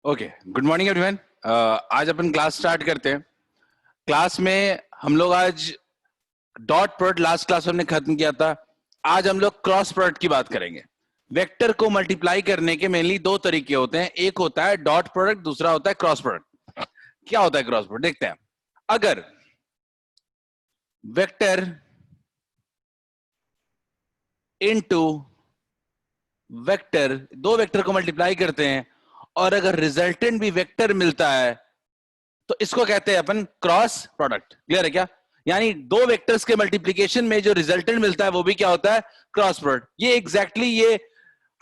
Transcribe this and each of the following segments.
Okay, good morning everyone. आज अपन class start करते हैं। क्लास में हम लोग आज डॉट प्रोडक्ट लास्ट क्लास में हमने खत्म किया था। आज हम लोग क्रॉस प्रोडक्ट की बात करेंगे। वेक्टर को मल्टीप्लाई करने के मेनली दो तरीके होते हैं, एक होता है डॉट प्रोडक्ट, दूसरा होता है क्रॉस प्रोडक्ट। क्या होता है क्रॉस प्रोडक्ट देखते हैं। अगर वेक्टर इनटू वेक्टर, दो वेक्टर को मल्टीप्लाई करते हैं और अगर रिजल्टेंट भी वेक्टर मिलता है तो इसको कहते हैं अपन क्रॉस प्रोडक्ट। क्लियर है क्या? यानी दो वेक्टर्स के मल्टीप्लिकेशन में जो रिजल्टेंट मिलता है वो भी क्या होता है? Cross product. ये एग्जैक्टली ये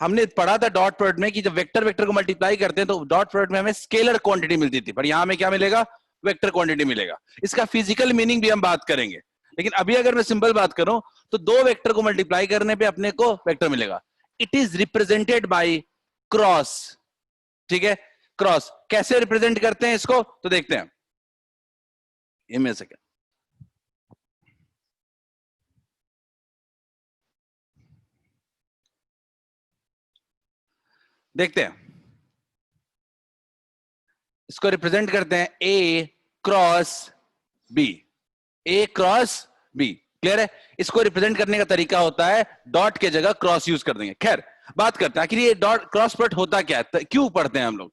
हमने पढ़ा था डॉट प्रोडक्ट में कि जब वेक्टर वेक्टर को मल्टीप्लाई करते हैं तो डॉट प्रोडक्ट में हमें स्केलर क्वांटिटी मिलती थी, पर यहां हमें क्या मिलेगा? वेक्टर क्वांटिटी मिलेगा। इसका फिजिकल मीनिंग भी हम बात करेंगे, लेकिन अभी अगर मैं सिंपल बात करूं तो दो वेक्टर को मल्टीप्लाई करने पे अपने को वेक्टर मिलेगा। It is represented by cross. ठीक है, क्रॉस कैसे रिप्रेजेंट करते हैं इसको तो देखते हैं। ये मिल सके देखते हैं। इसको रिप्रेजेंट करते हैं ए क्रॉस बी, ए क्रॉस बी। क्लियर है? इसको रिप्रेजेंट करने का तरीका होता है डॉट के जगह क्रॉस यूज कर देंगे। खैर बात करते हैं आखिर ये डॉट क्रॉस प्रोडक्ट होता क्या है, क्यों पढ़ते हैं हम लोग।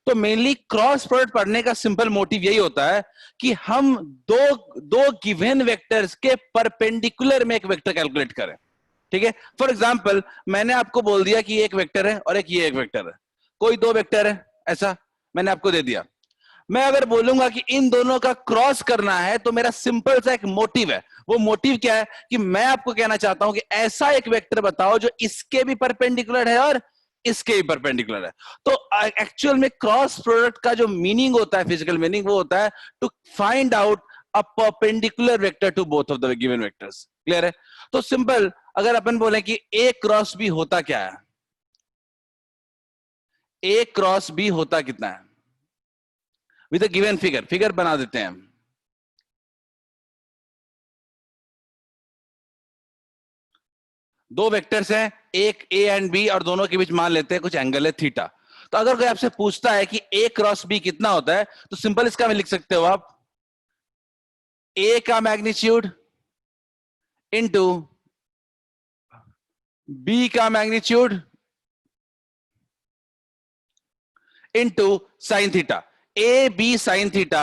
तो मेनली क्रॉस प्रोडक्ट पढ़ने का सिंपल मोटिव यही होता है कि हम दो दो गिवन वेक्टर्स के परपेंडिकुलर में एक वेक्टर कैलकुलेट करें। ठीक है, फॉर एग्जाम्पल मैंने आपको बोल दिया कि एक वेक्टर है और एक ये एक वेक्टर है, कोई दो वेक्टर है ऐसा मैंने आपको दे दिया। मैं अगर बोलूंगा कि इन दोनों का क्रॉस करना है तो मेरा सिंपल सा एक मोटिव है। वो मोटिव क्या है कि मैं आपको कहना चाहता हूं कि ऐसा एक वेक्टर बताओ जो इसके भी परपेंडिकुलर है और इसके भी परपेंडिकुलर है। तो एक्चुअल में क्रॉस प्रोडक्ट का जो मीनिंग होता है, फिजिकल मीनिंग, वो होता है to find out a perpendicular vector to both of the given vectors. Clear है? तो सिंपल अगर अपन बोले कि ए क्रॉस बी होता क्या है, ए क्रॉस बी होता कितना है with a given figure. Figure बना देते हैं हम। दो वेक्टर्स हैं, एक ए एंड बी, और दोनों के बीच मान लेते हैं कुछ एंगल है थीटा। तो अगर कोई आपसे पूछता है कि ए क्रॉस बी कितना होता है तो सिंपल इसका में लिख सकते हो आप ए का मैग्नीट्यूड इनटू बी का magnitude into sine theta. A B sine theta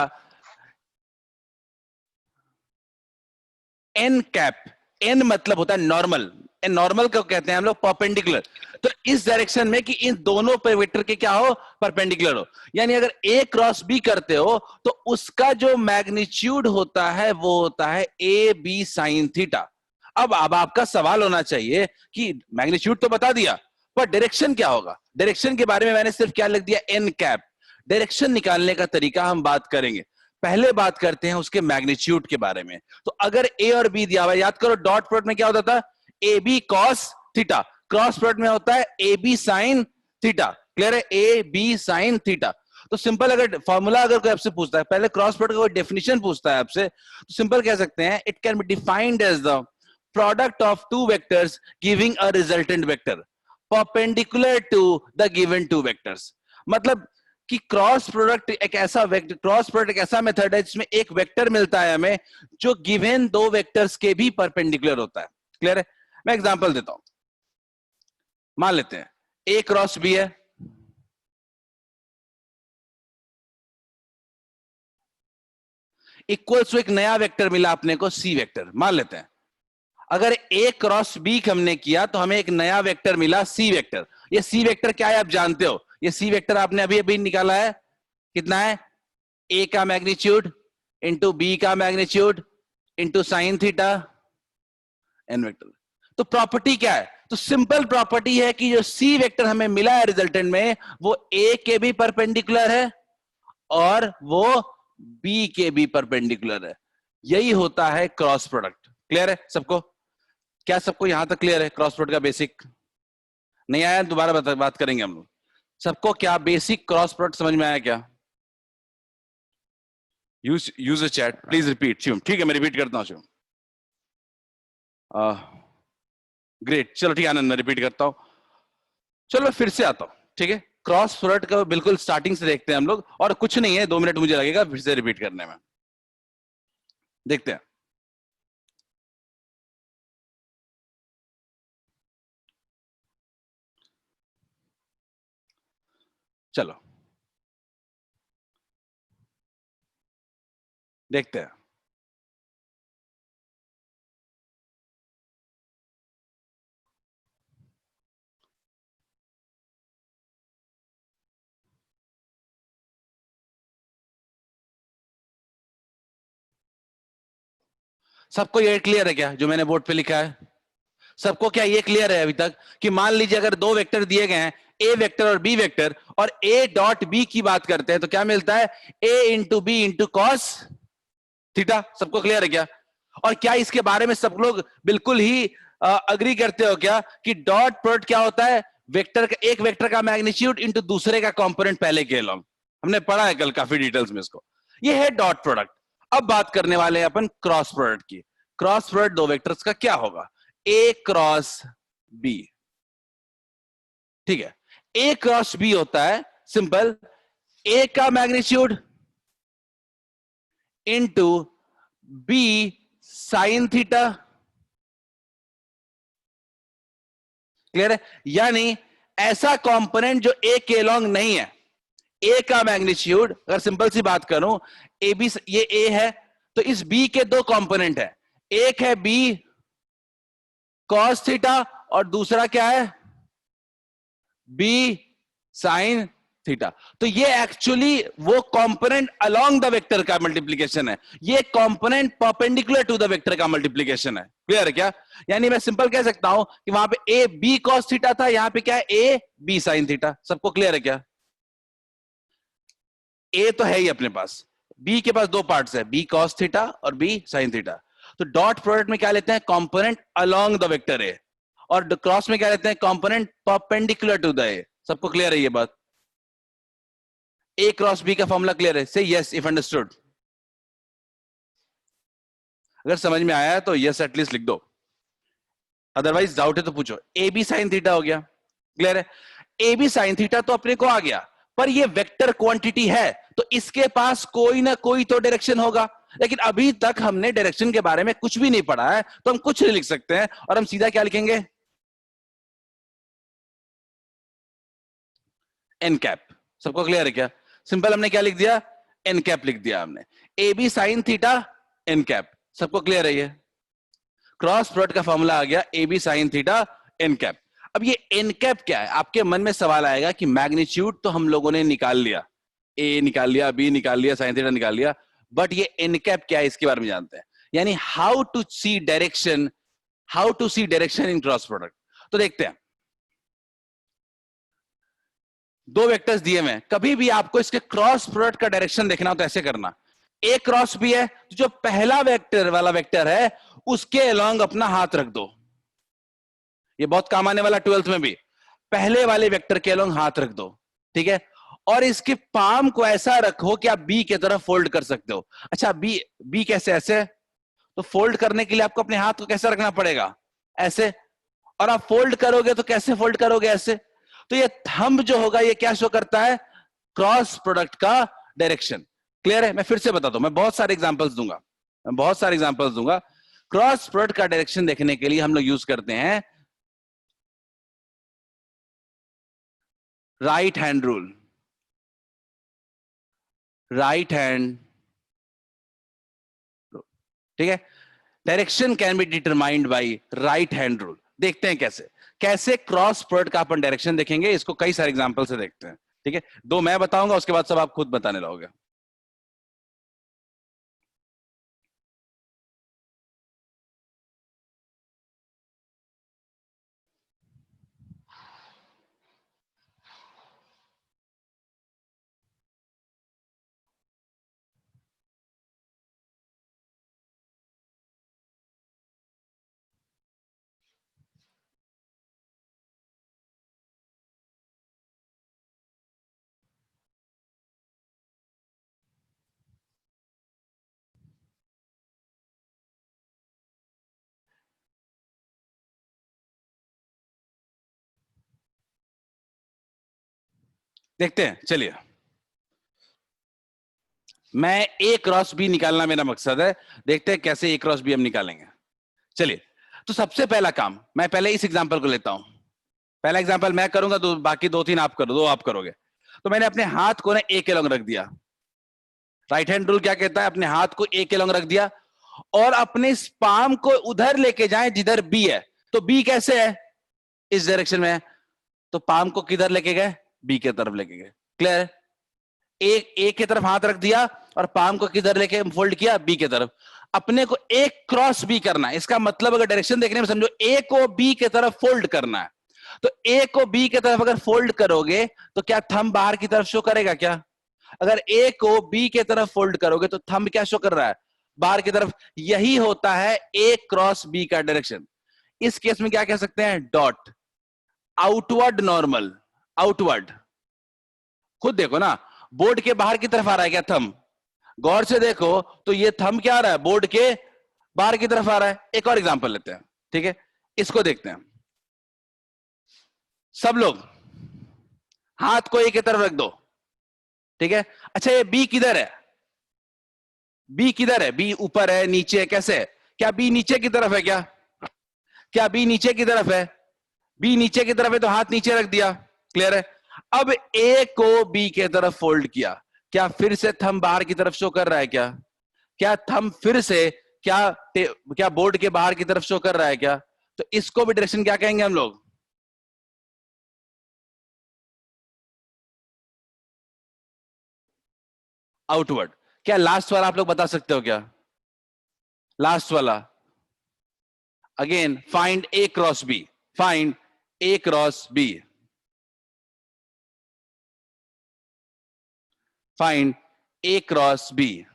n cap. N मतलब होता है नॉर्मल, एन नॉर्मल को कहते हैं हम लोग परपेंडिकुलर। तो इस डायरेक्शन में कि इन दोनों पे वेक्टर के क्या हो? परपेंडिकुलर हो। यानी अगर ए क्रॉस बी करते हो तो उसका जो मैग्नीट्यूड होता है वो होता है ए बी साइन थीटा। अब आपका सवाल होना चाहिए कि मैग्नीट्यूड तो बता दिया पर डायरेक्शन क्या होगा। डायरेक्शन के बारे में मैंने सिर्फ क्या लिख दिया? N cap. डायरेक्शन निकालने का तरीका हम बात करेंगे। पहले बात करते हैं उसके मैग्नीट्यूड के बारे में। तो अगर ए और बी दिया हुआ, याद करो डॉट प्रोडक्ट में क्या होता था? A B cos theta. Cross product में होता है A B sine theta. Clear है? A B sine theta. तो सिंपल अगर फॉर्मूला अगर कोई आपसे पूछता है, पहले क्रॉस प्रोडक्ट का कोई डेफिनेशन पूछता है आपसे, तो सिंपल कह सकते हैं it can be defined as the product of two vectors giving a resultant vector perpendicular to the given two vectors. मतलब कि क्रॉस प्रोडक्ट एक ऐसा वेक्टर, क्रॉस प्रोडक्ट एक ऐसा मेथड है जिसमें एक वेक्टर मिलता है हमें जो गिवन दो वेक्टर्स के भी परपेंडिकुलर होता है। क्लियर है? मैं एग्जांपल देता हूं। मान लेते हैं ए क्रॉस बी है, इक्वल्स टू एक नया वेक्टर मिला अपने को सी वेक्टर। मान लेते हैं अगर ए क्रॉस बी हमने किया तो हमें एक नया वेक्टर मिला सी वेक्टर। ये सी वेक्टर क्या है आप जानते हो? ये सी वेक्टर आपने अभी अभी निकाला है, कितना है? ए का मैग्नीट्यूड इंटू बी का magnitude into sine theta n vector. तो प्रॉपर्टी क्या है? तो सिंपल प्रॉपर्टी है कि जो सी वेक्टर हमें मिला है रिजल्टेंट में वो ए के भी परपेंडिकुलर है और वो बी के भी परपेंडिकुलर है। यही होता है क्रॉस प्रोडक्ट। क्लियर है सबको? क्या सबको यहां तक क्लियर है क्रॉस प्रोडक्ट का बेसिक? नहीं आया दोबारा बात करेंगे हम लोग। सबको क्या बेसिक क्रॉस प्रोडक्ट समझ में आया क्या? Use chat please repeat. Shivam ठीक है, मैं रिपीट करता हूं। शिवम ग्रेट, चलो ठीक है आनंद, मैं रिपीट करता हूं। चलो मैं फिर से आता हूं। ठीक है, क्रॉस प्रोडक्ट का बिल्कुल स्टार्टिंग से देखते हैं हम लोग, और कुछ नहीं है, 2 मिनट मुझे लगेगा फिर से रिपीट करने में। देखते हैं। चलो देखते हैं। सबको ये क्लियर है क्या जो मैंने बोर्ड पे लिखा है? सबको क्या ये क्लियर है अभी तक कि मान लीजिए अगर दो वेक्टर दिए गए हैं, ए वेक्टर और बी वेक्टर, और ए डॉट बी की बात करते हैं तो क्या मिलता है? A into B into cos theta. सबको क्लियर है क्या? और क्या इसके बारे में सब लोग बिल्कुल ही अग्री करते हो क्या कि डॉट प्रोडक्ट क्या होता है? वेक्टर का, एक वेक्टर का मैग्नीट्यूड इंटू दूसरे का कंपोनेंट पहले के लॉन्ग। हमने पढ़ा है कल काफी डिटेल्स में इसको। ये है डॉट प्रोडक्ट। अब बात करने वाले हैं अपन क्रॉस प्रोडक्ट की। क्रॉस प्रोडक्ट दो वेक्टर्स का क्या होगा? ए क्रॉस बी। ठीक है, ए क्रॉस बी होता है सिंपल, ए का magnitude into B sine theta. Clear है? यानी ऐसा कंपोनेंट जो ए के लॉन्ग नहीं है, ए का मैग्नीट्यूड, अगर सिंपल सी बात करूं, ए बी, ये ए है तो इस बी के दो कंपोनेंट है, एक है बी कॉस थीटा और दूसरा क्या है? B sine theta. तो ये एक्चुअली वो कंपोनेंट अलोंग द वेक्टर का मल्टीप्लीकेशन है, ये component perpendicular to the vector का मल्टीप्लीकेशन है। क्लियर है क्या? यानी मैं सिंपल कह सकता हूं कि वहां पे ए बी कॉस थीटा था, यहां पे क्या है? A B sine theta. सबको क्लियर है क्या? ए तो है ही अपने पास, बी के पास दो पार्ट्स है, बी कॉस थीटा और बी साइन थीटा। तो डॉट प्रोडक्ट में क्या लेते हैं? Component along the vector A, और क्रॉस में क्या लेते हैं? Component perpendicular to the A. सबको क्लियर है ये बात? ए क्रॉस बी का फॉर्मूला क्लियर है? से यस इफ अंडरस्टूड। अगर समझ में आया है तो यस एटलीस्ट लिख दो, अदरवाइज डाउट है तो पूछो। ए बी साइन थीटा हो गया, क्लियर है? ए बी साइन थीटा तो अपने को आ गया, पर ये वेक्टर क्वांटिटी है तो इसके पास कोई ना कोई तो डायरेक्शन होगा। लेकिन अभी तक हमने डायरेक्शन के बारे में कुछ भी नहीं पढ़ा है, तो हम कुछ नहीं लिख सकते हैं, और हम सीधा क्या लिखेंगे? N cap. सबको क्लियर है क्या? सिंपल हमने क्या लिख दिया? एन कैप लिख दिया हमने। A B sine theta n cap. सबको क्लियर है ये? क्रॉस प्रोडक्ट का फॉर्मूला आ गया A B sine theta n cap. अब ये एन कैप क्या है? आपके मन में सवाल आएगा कि मैग्नीट्यूड तो हम लोगों ने निकाल लिया, ए निकाल लिया, बी निकाल लिया, साइन थीटा निकाल लिया, बट ये एन कैप क्या है इसके बारे में जानते हैं। यानी how to see direction, how to see direction in cross product. तो देखते हैं, दो वेक्टर्स दिए हुए हैं, कभी भी आपको इसके क्रॉस प्रोडक्ट का डायरेक्शन देखना हो तो ऐसे करना, ए क्रॉस बी है तो जो पहला वेक्टर वाला वेक्टर है उसके अलोंग अपना हाथ रख दो। ये बहुत काम आने वाला 12th में भी, पहले वाले वेक्टर के अलोंग हाथ रख दो, ठीक है? और इसके पाम को ऐसा रखो कि आप बी की तरफ फोल्ड कर सकते हो। अच्छा, बी बी कैसे? ऐसे। तो फोल्ड करने के लिए आपको अपने हाथ को कैसे रखना पड़ेगा? ऐसे। और आप फोल्ड करोगे तो कैसे फोल्ड करोगे? ऐसे। तो ये थंब जो होगा ये क्या शो करता है? क्रॉस प्रोडक्ट का डायरेक्शन। क्लियर है? मैं फिर से बताता हूं, मैं बहुत सारे एग्जांपल्स दूंगा, मैं बहुत सारे एग्जांपल्स दूंगा। क्रॉस प्रोडक्ट का डायरेक्शन देखने के लिए हम लोग यूज करते हैं right hand rule. Right hand, ठीक है? Direction can be determined by right hand rule. देखते हैं कैसे, कैसे क्रॉस प्रोडक्ट का अपन डायरेक्शन देखेंगे, इसको कई सारे एग्जांपल से देखते हैं। ठीक है, दो मैं बताऊंगा, उसके बाद सब आप खुद बताने लगोगे। देखते हैं, चलिए। मैं ए क्रॉस बी निकालना मेरा मकसद है, देखते हैं कैसे ए क्रॉस बी हम निकालेंगे। चलिए, तो सबसे पहला काम, मैं पहले इस एग्जांपल को लेता हूं। पहला एग्जांपल मैं करूंगा, तो बाकी दो तीन आप करो, दो आप करोगे। तो मैंने अपने हाथ को ना ए के लॉन्ग रख दिया। राइट हैंड रूल क्या कहता है? अपने हाथ को ए के लॉन्ग रख दिया और अपने पाम को उधर लेके जाएं जिधर बी है। तो बी कैसे है? इस डायरेक्शन में है, तो पाम को किधर लेके गए? बी के तरफ लेके गए। क्लियर है? ए की तरफ हाथ रख दिया और पाम को किधर लेके फोल्ड किया? बी के तरफ। अपने को ए क्रॉस बी करना है। इसका मतलब अगर डायरेक्शन देखने में समझो, ए को बी के तरफ फोल्ड करना है। तो ए को बी के तरफ अगर फोल्ड करोगे तो क्या थंब बाहर की तरफ शो करेगा क्या? अगर ए को बी के तरफ फोल्ड करोगे तो थंब क्या शो कर रहा है? बाहर की तरफ। यही होता है ए क्रॉस बी का डायरेक्शन। इस केस में क्या कह सकते हैं? डॉट। Outward normal. आउटवर्ड। खुद देखो ना, बोर्ड के बाहर की तरफ आ रहा है क्या थंब? गौर से देखो तो ये थंब क्या आ रहा है? बोर्ड के बाहर की तरफ आ रहा है। एक और एग्जांपल लेते हैं, ठीक है? इसको देखते हैं। सब लोग हाथ को ए की तरफ रख दो, ठीक है? अच्छा, ये बी किधर है? बी किधर है? बी ऊपर है, नीचे है, कैसे है? क्या बी नीचे की तरफ है क्या? क्या बी नीचे की तरफ है? बी नीचे की तरफ है तो हाथ नीचे रख दिया। क्लियर है? अब ए को बी के तरफ फोल्ड किया, क्या फिर से थंब बाहर की तरफ शो कर रहा है क्या? क्या थंब फिर से क्या बोर्ड के बाहर की तरफ शो कर रहा है क्या? तो इसको भी डायरेक्शन क्या कहेंगे हम लोग? आउटवर्ड। क्या लास्ट वाला आप लोग बता सकते हो क्या? लास्ट वाला अगेन, फाइंड ए क्रॉस बी। फाइंड ए क्रॉस बी। फाइंड ए क्रॉस बी।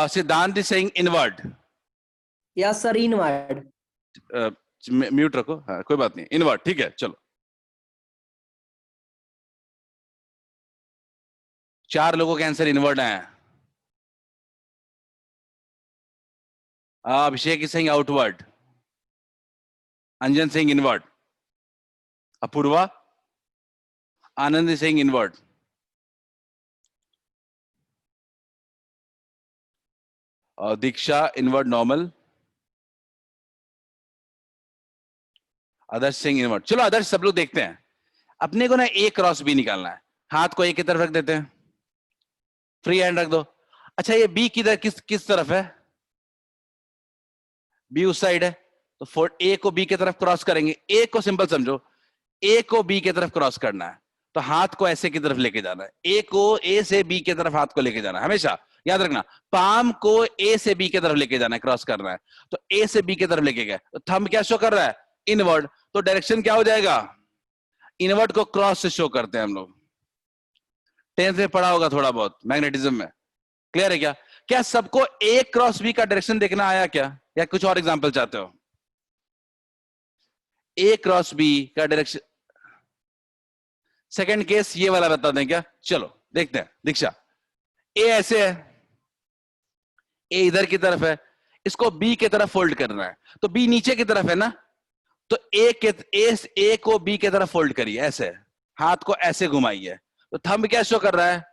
सिद्धांत Singh inward. Yes sir, inward. Mute रखो, हाँ कोई बात नहीं, इनवर्ड, ठीक है। चलो, 4 लोगों के आंसर इनवर्ड आए हैं। अभिषेक सिंह आउटवर्ड, अंजन सिंह इनवर्ड, अपूर्वा, आनंद सिंह इनवर्ड, दीक्षा इनवर्ड नॉर्मल, आदर्श सिंह इनवर्ड। चलो आदर्श, सब लोग देखते हैं। अपने को ना ए क्रॉस बी निकालना है। हाथ को ए की तरफ रख देते हैं, फ्री हैंड रख दो। अच्छा, ये बी किधर, किस किस तरफ है? बी उस साइड है, तो फोर ए को बी की तरफ क्रॉस करेंगे। ए को सिंपल समझो, ए को बी की तरफ क्रॉस करना है तो हाथ को ऐसे की तरफ लेके जाना है। ए को ए से बी की तरफ हाथ को लेके जाना है, हमेशा याद रखना। पाम को ए से बी की तरफ लेके जाना है, क्रॉस करना है। तो ए से बी की तरफ लेके गए तो थंब क्या शो कर रहा है? इनवर्ड। तो डायरेक्शन क्या हो जाएगा? इनवर्ड को क्रॉस से शो करते हैं हम लोग। 10th में पढ़ा होगा थोड़ा बहुत मैग्नेटिज्म में। क्लियर है क्या? क्या सबको ए क्रॉस बी का डायरेक्शन देखना आया क्या, या कुछ और एग्जांपल चाहते हो? ए क्रॉस बी का डायरेक्शन, सेकंड केस ये वाला बता दें क्या? चलो देखते हैं। दीक्षा, ए ऐसे है, ए इधर की तरफ है, इसको बी की तरफ फोल्ड करना है। तो बी नीचे की तरफ है ना, तो ए को बी की तरफ फोल्ड करिए, ऐसे हाथ को ऐसे घुमाइए। तो थंब क्या शो कर रहा है?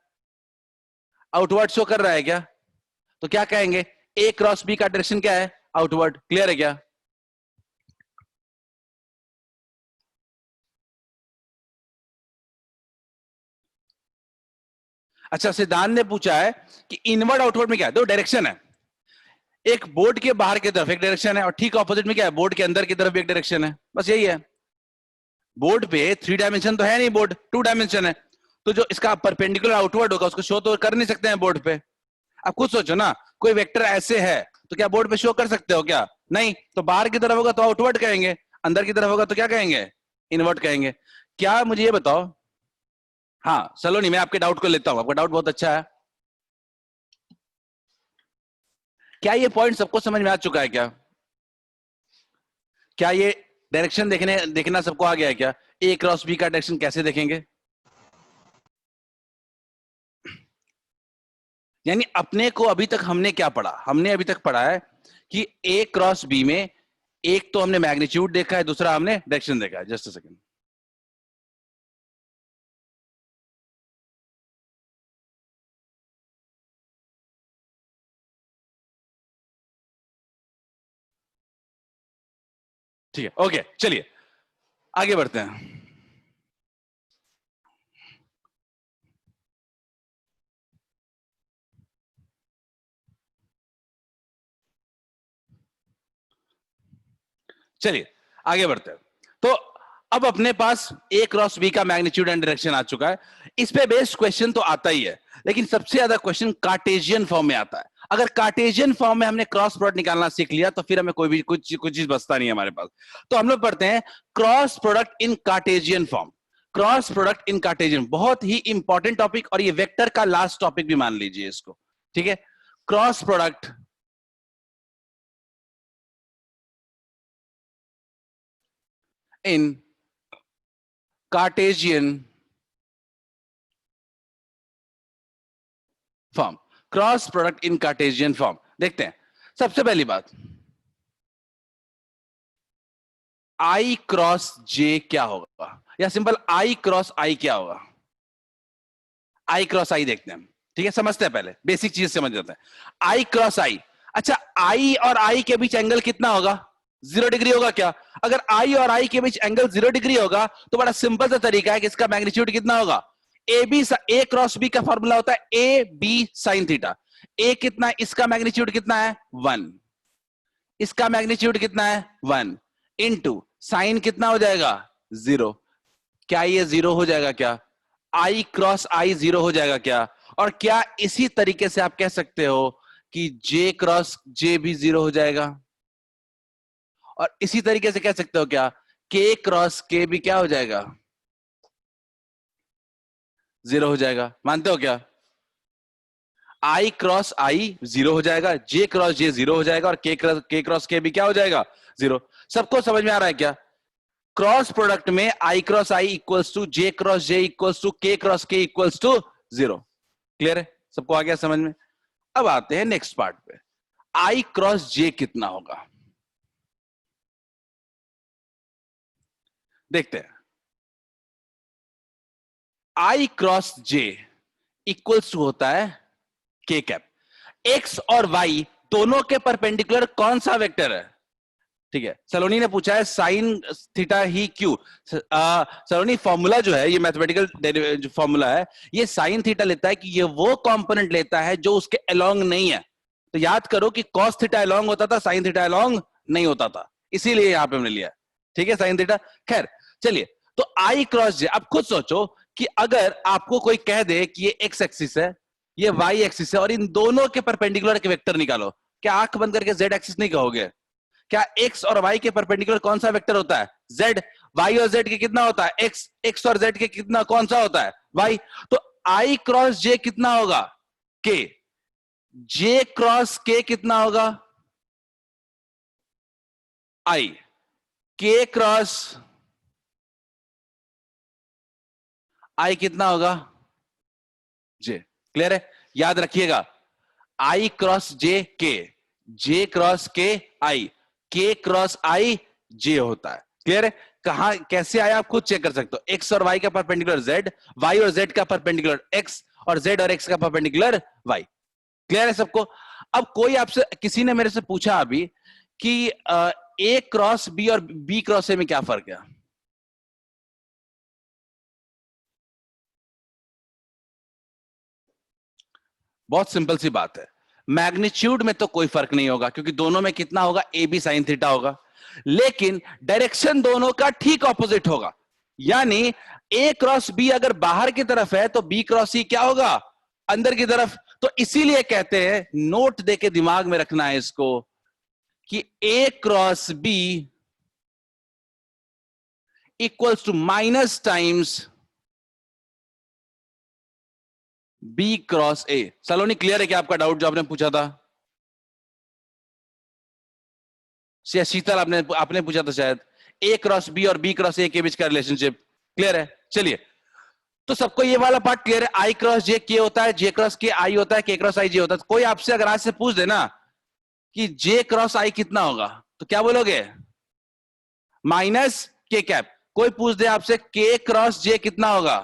आउटवर्ड शो कर रहा है क्या? तो क्या कहेंगे? ए क्रॉस बी का डायरेक्शन क्या है? आउटवर्ड। क्लियर है क्या? अच्छा, सिद्धांत ने पूछा है कि इनवर्ड आउटवर्ड में क्या है? दो डायरेक्शन है, एक बोर्ड के बाहर की तरफ एक डायरेक्शन है और ठीक ऑपोजिट में क्या है? बोर्ड के अंदर की तरफ एक डायरेक्शन है। बस यही है। बोर्ड पे 3 डायमेंशन तो है नहीं, बोर्ड 2 डायमेंशन है। तो जो इसका परपेंडिकुलर आउटवर्ड होगा उसको शो तो कर नहीं सकते हैं बोर्ड पे। आप खुद सोचो ना, कोई वेक्टर ऐसे है तो क्या बोर्ड पे शो कर सकते हो क्या? नहीं। तो बाहर की तरफ होगा तो आउटवर्ड कहेंगे, अंदर की तरफ होगा तो क्या कहेंगे? इनवर्ट कहेंगे। क्या मुझे ये बताओ, हाँ सलोनी, मैं आपके डाउट को लेता हूं, आपका डाउट बहुत अच्छा है। क्या ये पॉइंट सबको समझ में आ चुका है क्या? क्या ये डायरेक्शन देखना सबको आ गया है क्या? ए क्रॉस बी का डायरेक्शन कैसे देखेंगे? यानी अपने को अभी तक हमने क्या पढ़ा? हमने अभी तक पढ़ा है कि ए क्रॉस बी में एक तो हमने मैग्नीट्यूड देखा है, दूसरा हमने डायरेक्शन देखा है। Just a second. ठीक है, ओके, चलिए आगे बढ़ते हैं। चलिए आगे बढ़ते हैं। तो अब अपने पास ए क्रॉस बी का मैग्नीट्यूड एंड डायरेक्शन आ चुका है। इस पे बेस्ड क्वेश्चन तो आता ही है, लेकिन सबसे ज्यादा क्वेश्चन कार्टेशियन फॉर्म में आता है। अगर कार्टेशियन फॉर्म में हमने क्रॉस प्रोडक्ट निकालना सीख लिया तो फिर हमें कोई भी कुछ चीज बचता नहीं है हमारे पास। तो हम लोग पढ़ते हैं cross product in Cartesian form. Cross product in Cartesian बहुत ही इंपॉर्टेंट टॉपिक, और ये वेक्टर का लास्ट टॉपिक भी मान लीजिए इसको। ठीक है, cross product in Cartesian form. Cross product in Cartesian form देखते हैं। सबसे पहली बात, आई क्रॉस जे क्या होगा, या सिंपल आई क्रॉस आई क्या होगा। आई क्रॉस आई देखते हैं। ठीक है, समझते हैं, पहले बेसिक चीज समझ जाते हैं। आई क्रॉस आई, अच्छा आई और आई के बीच एंगल कितना होगा? 0 डिग्री होगा क्या? अगर आई और आई के बीच एंगल 0 डिग्री होगा तो बड़ा सिंपल सा तरीका है कि इसका मैग्नीट्यूड कितना होगा। ए क्रॉस बी का फॉर्मूला होता है ए बी साइन थीटा। ए कितना है, इसका मैग्नीट्यूड कितना है 1, इसका मैग्नीट्यूड कितना है 1 इनटू साइन कितना हो जाएगा 0। क्या ये 0 हो जाएगा क्या? आई क्रॉस आई 0 हो जाएगा क्या? और क्या इसी तरीके से आप कह सकते हो कि जे क्रॉस जे भी 0 हो जाएगा? और इसी तरीके से कह सकते हो क्या के क्रॉस के भी क्या हो जाएगा? 0 हो जाएगा। मानते हो क्या? आई क्रॉस आई 0 हो जाएगा, जे क्रॉस जे 0 हो जाएगा, और के क्रॉस के भी क्या हो जाएगा 0। सबको समझ में आ रहा है क्या? क्रॉस प्रोडक्ट में i cross i equals to j cross j equals to k cross k equals to 0। Clear है? सबको आ गया समझ में? अब आते हैं नेक्स्ट पार्ट पे। आई क्रॉस जे कितना होगा देखते हैं। आई क्रॉस जे इक्वल्स टू होता है के कैप। एक्स और वाई दोनों के परपेंडिकुलर कौन सा वेक्टर है? ठीक है, सलोनी ने पूछा है साइन थीटा ही क्यू। सलोनी फॉर्मूला जो है, ये मैथमेटिकल जो फॉर्मूला है, ये साइन थीटा लेता है कि ये वो कंपोनेंट लेता है जो उसके अलोंग नहीं है। तो याद करो कि कॉस थीटा अलोंग होता था, साइन थीटा अलोंग नहीं होता था, इसीलिए यहां पे हमने लिया। ठीक है, साइन थीटा। खैर चलिए, तो आई क्रॉस जे, अब खुद सोचो कि अगर आपको कोई कह दे कि ये एक्स एक्सिस है, ये वाई एक्सिस है, और इन दोनों के परपेंडिकुलर के वेक्टर निकालो, क्या आंख बंद करके जेड एक्सिस नहीं कहोगे? क्या एक्स और वाई के परपेंडिकुलर कौन सा वेक्टर होता है? जेड। वाई और जेड के कितना होता है? एक्स। एक्स और जेड के कितना कौन सा होता है? वाई। तो आई क्रॉस जे कितना होगा? के। जे क्रॉस के कितना होगा? आई। के क्रॉस आई कितना होगा? जे। क्लियर है? याद रखिएगा, आई क्रॉस जे के, जे क्रॉस के आई, के क्रॉस आई जे होता है। क्लियर है? कहां कैसे आया आप खुद चेक कर सकते हो। एक्स और वाई का परपेंडिकुलर जेड, वाई और जेड का परपेंडिकुलर एक्स, और जेड और एक्स का परपेंडिकुलर वाई। क्लियर है सबको? अब कोई आपसे, किसी ने मेरे से पूछा अभी कि ए क्रॉस बी और बी क्रॉस ए में क्या फर्क है? बहुत सिंपल सी बात है, मैग्नीट्यूड में तो कोई फर्क नहीं होगा क्योंकि दोनों में कितना होगा? ए बी साइन थीटा होगा। लेकिन डायरेक्शन दोनों का ठीक ऑपोजिट होगा, यानी ए क्रॉस बी अगर बाहर की तरफ है तो बी क्रॉस सी क्या होगा? अंदर की तरफ। तो इसीलिए कहते हैं, नोट देके दिमाग में रखना है इसको, कि A cross B equals to minus times B cross A. Saloni clear है क्या आपका डाउट जो आपने पूछा था? शीतल आपने पूछा था शायद, ए क्रॉस बी और बी क्रॉस ए के बीच का रिलेशनशिप। क्लियर है? चलिए, तो सबको ये वाला पार्ट क्लियर है। आई क्रॉस जे के होता है, जे क्रॉस के आई होता है, के क्रॉस आई जे होता है। कोई आपसे अगर आज से पूछ देना कि जे क्रॉस आई कितना होगा, तो क्या बोलोगे? माइनस के कैप। कोई पूछ दे आपसे के क्रॉस जे कितना होगा,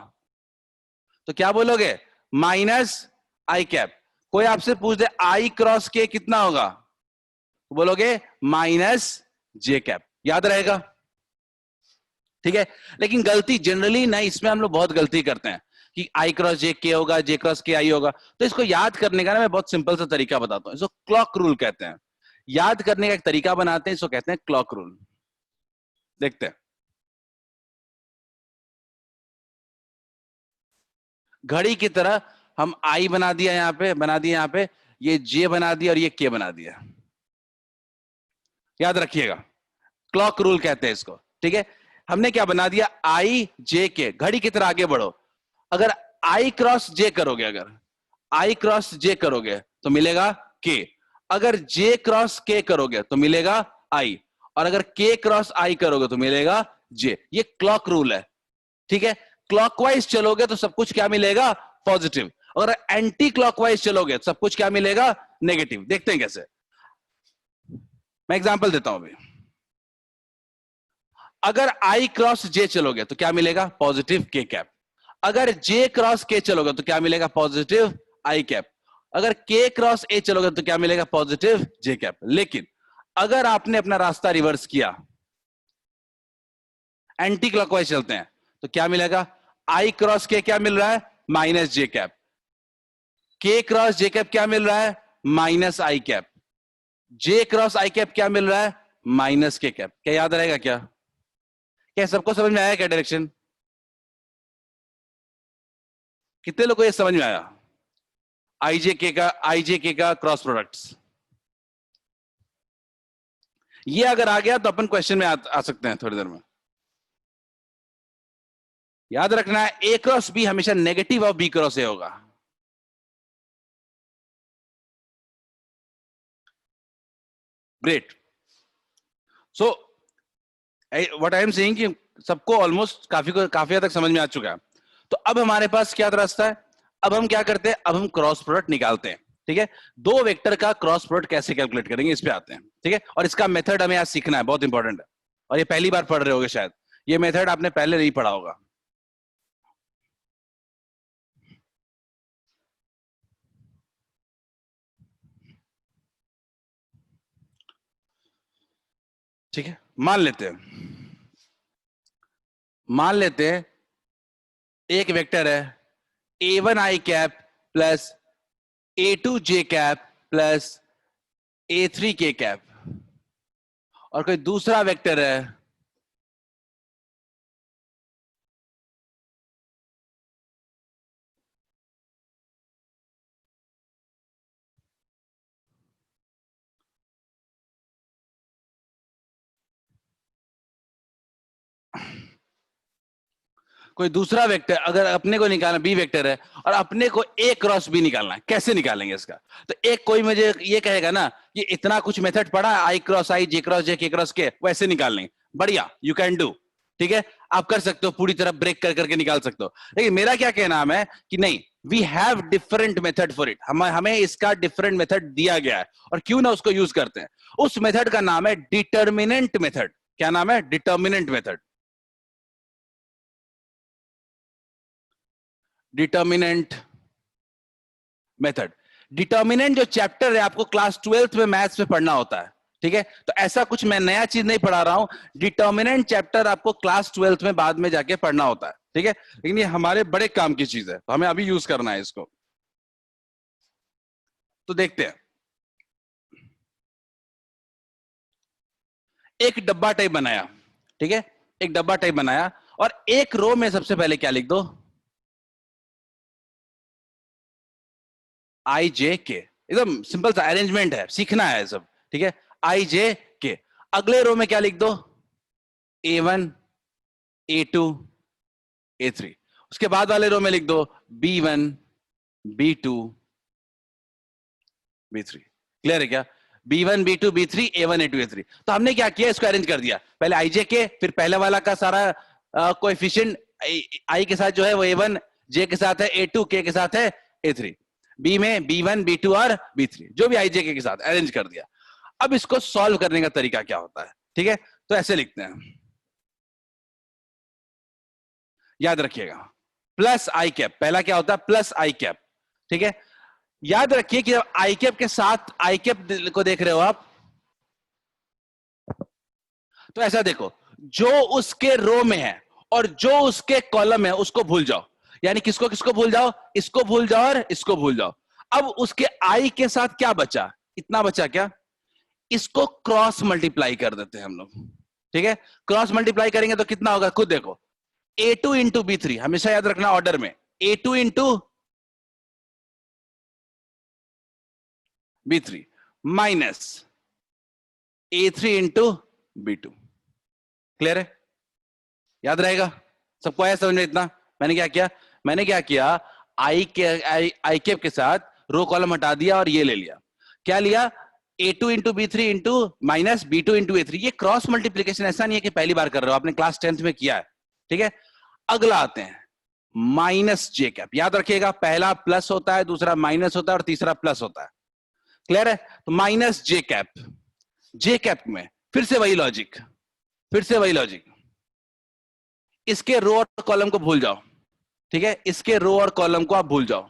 तो क्या बोलोगे, माइनस आई कैप। कोई आपसे पूछ दे आई क्रॉस के कितना होगा, तो बोलोगे माइनस जे कैप। याद रहेगा, ठीक है। लेकिन गलती जनरली नहीं, इसमें हम लोग बहुत गलती करते हैं कि आई क्रॉस जे के होगा, जे क्रॉस के आई होगा। तो इसको याद करने का ना मैं बहुत सिंपल सा तरीका बताता हूं, इसको क्लॉक रूल कहते हैं। याद करने का एक तरीका बनाते हैं, इसको कहते हैं क्लॉक रूल। देखते हैं, घड़ी की तरह हम आई बना दिया, यहां पे बना दिया, यहां पे ये जे बना दिया और ये के बना दिया। याद रखिएगा, क्लॉक रूल कहते हैं इसको, ठीक है। हमने क्या बना दिया, आई जे के, घड़ी की तरह आगे बढ़ो। अगर आई क्रॉस जे करोगे, अगर आई क्रॉस जे करोगे तो मिलेगा के, अगर जे क्रॉस के करोगे तो मिलेगा आई, और अगर के क्रॉस आई करोगे तो मिलेगा जे। ये क्लॉक रूल है, ठीक है। क्लॉकवाइज चलोगे तो सब कुछ क्या मिलेगा, पॉजिटिव। अगर एंटी क्लॉकवाइज चलोगे तो सब कुछ क्या मिलेगा, नेगेटिव। देखते हैं कैसे, मैं एग्जांपल देता हूं अभी। अगर आई क्रॉस जे चलोगे तो क्या मिलेगा, पॉजिटिव के कैप। अगर जे क्रॉस के चलोगे तो क्या मिलेगा, पॉजिटिव आई कैप। अगर के क्रॉस ए चलोगे तो क्या मिलेगा, पॉजिटिव जे कैप। लेकिन अगर आपने अपना रास्ता रिवर्स किया, एंटी क्लॉकवाइज चलते हैं, तो क्या मिलेगा, आई क्रॉस के क्या मिल रहा है, माइनस जे कैप। के क्रॉस जे कैप क्या मिल रहा है, माइनस आई कैप। जे क्रॉस आई कैप क्या मिल रहा है, माइनस के कैप। क्या याद रहेगा, क्या सबको समझ में आया क्या डायरेक्शन? कितने लोगों को ये समझ में आया, आईजे के का क्रॉस प्रोडक्ट्स? ये अगर आ गया तो अपन क्वेश्चन में आ सकते हैं थोड़ी देर में। याद रखना है, ए क्रॉस बी हमेशा negative of B cross A होगा। Great. So what I am saying कि सबको ऑलमोस्ट काफी हद तक समझ में आ चुका है। तो अब हमारे पास क्या रास्ता है, अब हम क्या करते हैं, अब हम क्रॉस प्रोडक्ट निकालते हैं, ठीक है। दो वेक्टर का क्रॉस प्रोडक्ट कैसे कैलकुलेट करेंगे, इस पे आते हैं, ठीक है। और इसका मेथड हमें आज सीखना है, बहुत इंपॉर्टेंट है। और ये पहली बार पढ़ रहे होगे शायद, ये मेथड आपने पहले नहीं पढ़ा होगा। ठीक है, मान लेते हैं एक वेक्टर है a1 आई कैप प्लस a2 जे कैप प्लस a3 के कैप, और कोई दूसरा वेक्टर है कोई दूसरा वेक्टर, अगर अपने को निकालना बी वेक्टर है और अपने को ए क्रॉस बी निकालना है, कैसे निकालेंगे इसका? तो एक कोई मुझे ये कहेगा ना कि इतना कुछ मेथड पढ़ा, आई क्रॉस आई, जे क्रॉस जे, के क्रॉस के, वैसे निकाल लेंगे। बढ़िया, यू कैन डू, ठीक है, आप कर सकते हो, पूरी तरह ब्रेक कर करके निकाल सकते हो। लेकिन मेरा क्या कहना है कि नहीं, we have different method for it, हमें इसका डिफरेंट मेथड दिया गया है, और क्यों ना उसको यूज करते हैं। उस मेथड का नाम है डिटर्मिनेंट मेथड। क्या नाम है, determinant method. Determinant method. Determinant जो चैप्टर है आपको क्लास 12th में मैथ्स में पढ़ना होता है, ठीक है। तो ऐसा कुछ मैं नया चीज नहीं पढ़ा रहा हूं, डिटर्मिनेंट चैप्टर आपको क्लास 12th में बाद में जाके पढ़ना होता है, ठीक है। लेकिन ये हमारे बड़े काम की चीज है, तो हमें अभी यूज करना है इसको। तो देखते हैं, एक डब्बा टाइप बनाया, ठीक है, एक डब्बा टाइप बनाया, और एक रो में सबसे पहले क्या लिख दो, आई जे के। एकदम सिंपल सा अरेंजमेंट है, सीखना है सब, ठीक है। आई जे के। अगले रो में क्या लिख दो, A1 A2 A3। उसके बाद वाले रो में लिख दो B1 B2 B3। क्लियर है क्या, B1 B2 B3 A1 A2 A3। तो हमने क्या किया, इसको अरेंज कर दिया, पहले आई जे के, फिर पहले वाला का सारा कोएफिशिएंट आई के साथ जो है वो A1, जे के साथ है A2, के साथ है A3, बी में B1 B2 और B3, जो भी आई जे के साथ अरेंज कर दिया। अब इसको सॉल्व करने का तरीका क्या होता है, ठीक है। तो ऐसे लिखते हैं, याद रखिएगा, प्लस आई कैप, पहला क्या होता है प्लस आई कैप, ठीक है। याद रखिए कि जब आई कैप के साथ आई कैप को देख रहे हो आप, तो ऐसा देखो, जो उसके रो में है और जो उसके कॉलम है उसको भूल जाओ, यानी किसको किसको भूल जाओ, इसको भूल जाओ और इसको भूल जाओ। अब उसके आई के साथ क्या बचा, इतना बचा क्या, इसको क्रॉस मल्टीप्लाई कर देते हैं हम लोग, ठीक है। क्रॉस मल्टीप्लाई करेंगे तो कितना होगा, खुद देखो, A2 इंटू B3, हमेशा याद रखना ऑर्डर में, A2 into B3 minus A3 into B2। Clear है, याद रहेगा सबको, आया समझ में इतना। मैंने क्या किया, आई कैप के साथ रो कॉलम हटा दिया और ये ले लिया, क्या लिया, A2 into B3 into minus B2 into A3। ये क्रॉस मल्टीप्लीकेशन ऐसा नहीं है कि पहली बार कर रहे हो, आपने क्लास 10th में किया है, ठीक है। अगला आते हैं माइनस जे कैप, याद रखिएगा पहला प्लस होता है, दूसरा माइनस होता है और तीसरा प्लस होता है। क्लियर है, तो माइनस जे कैप, जे कैप में फिर से वही लॉजिक, इसके रो और कॉलम को भूल जाओ, ठीक है, इसके रो और कॉलम को आप भूल जाओ,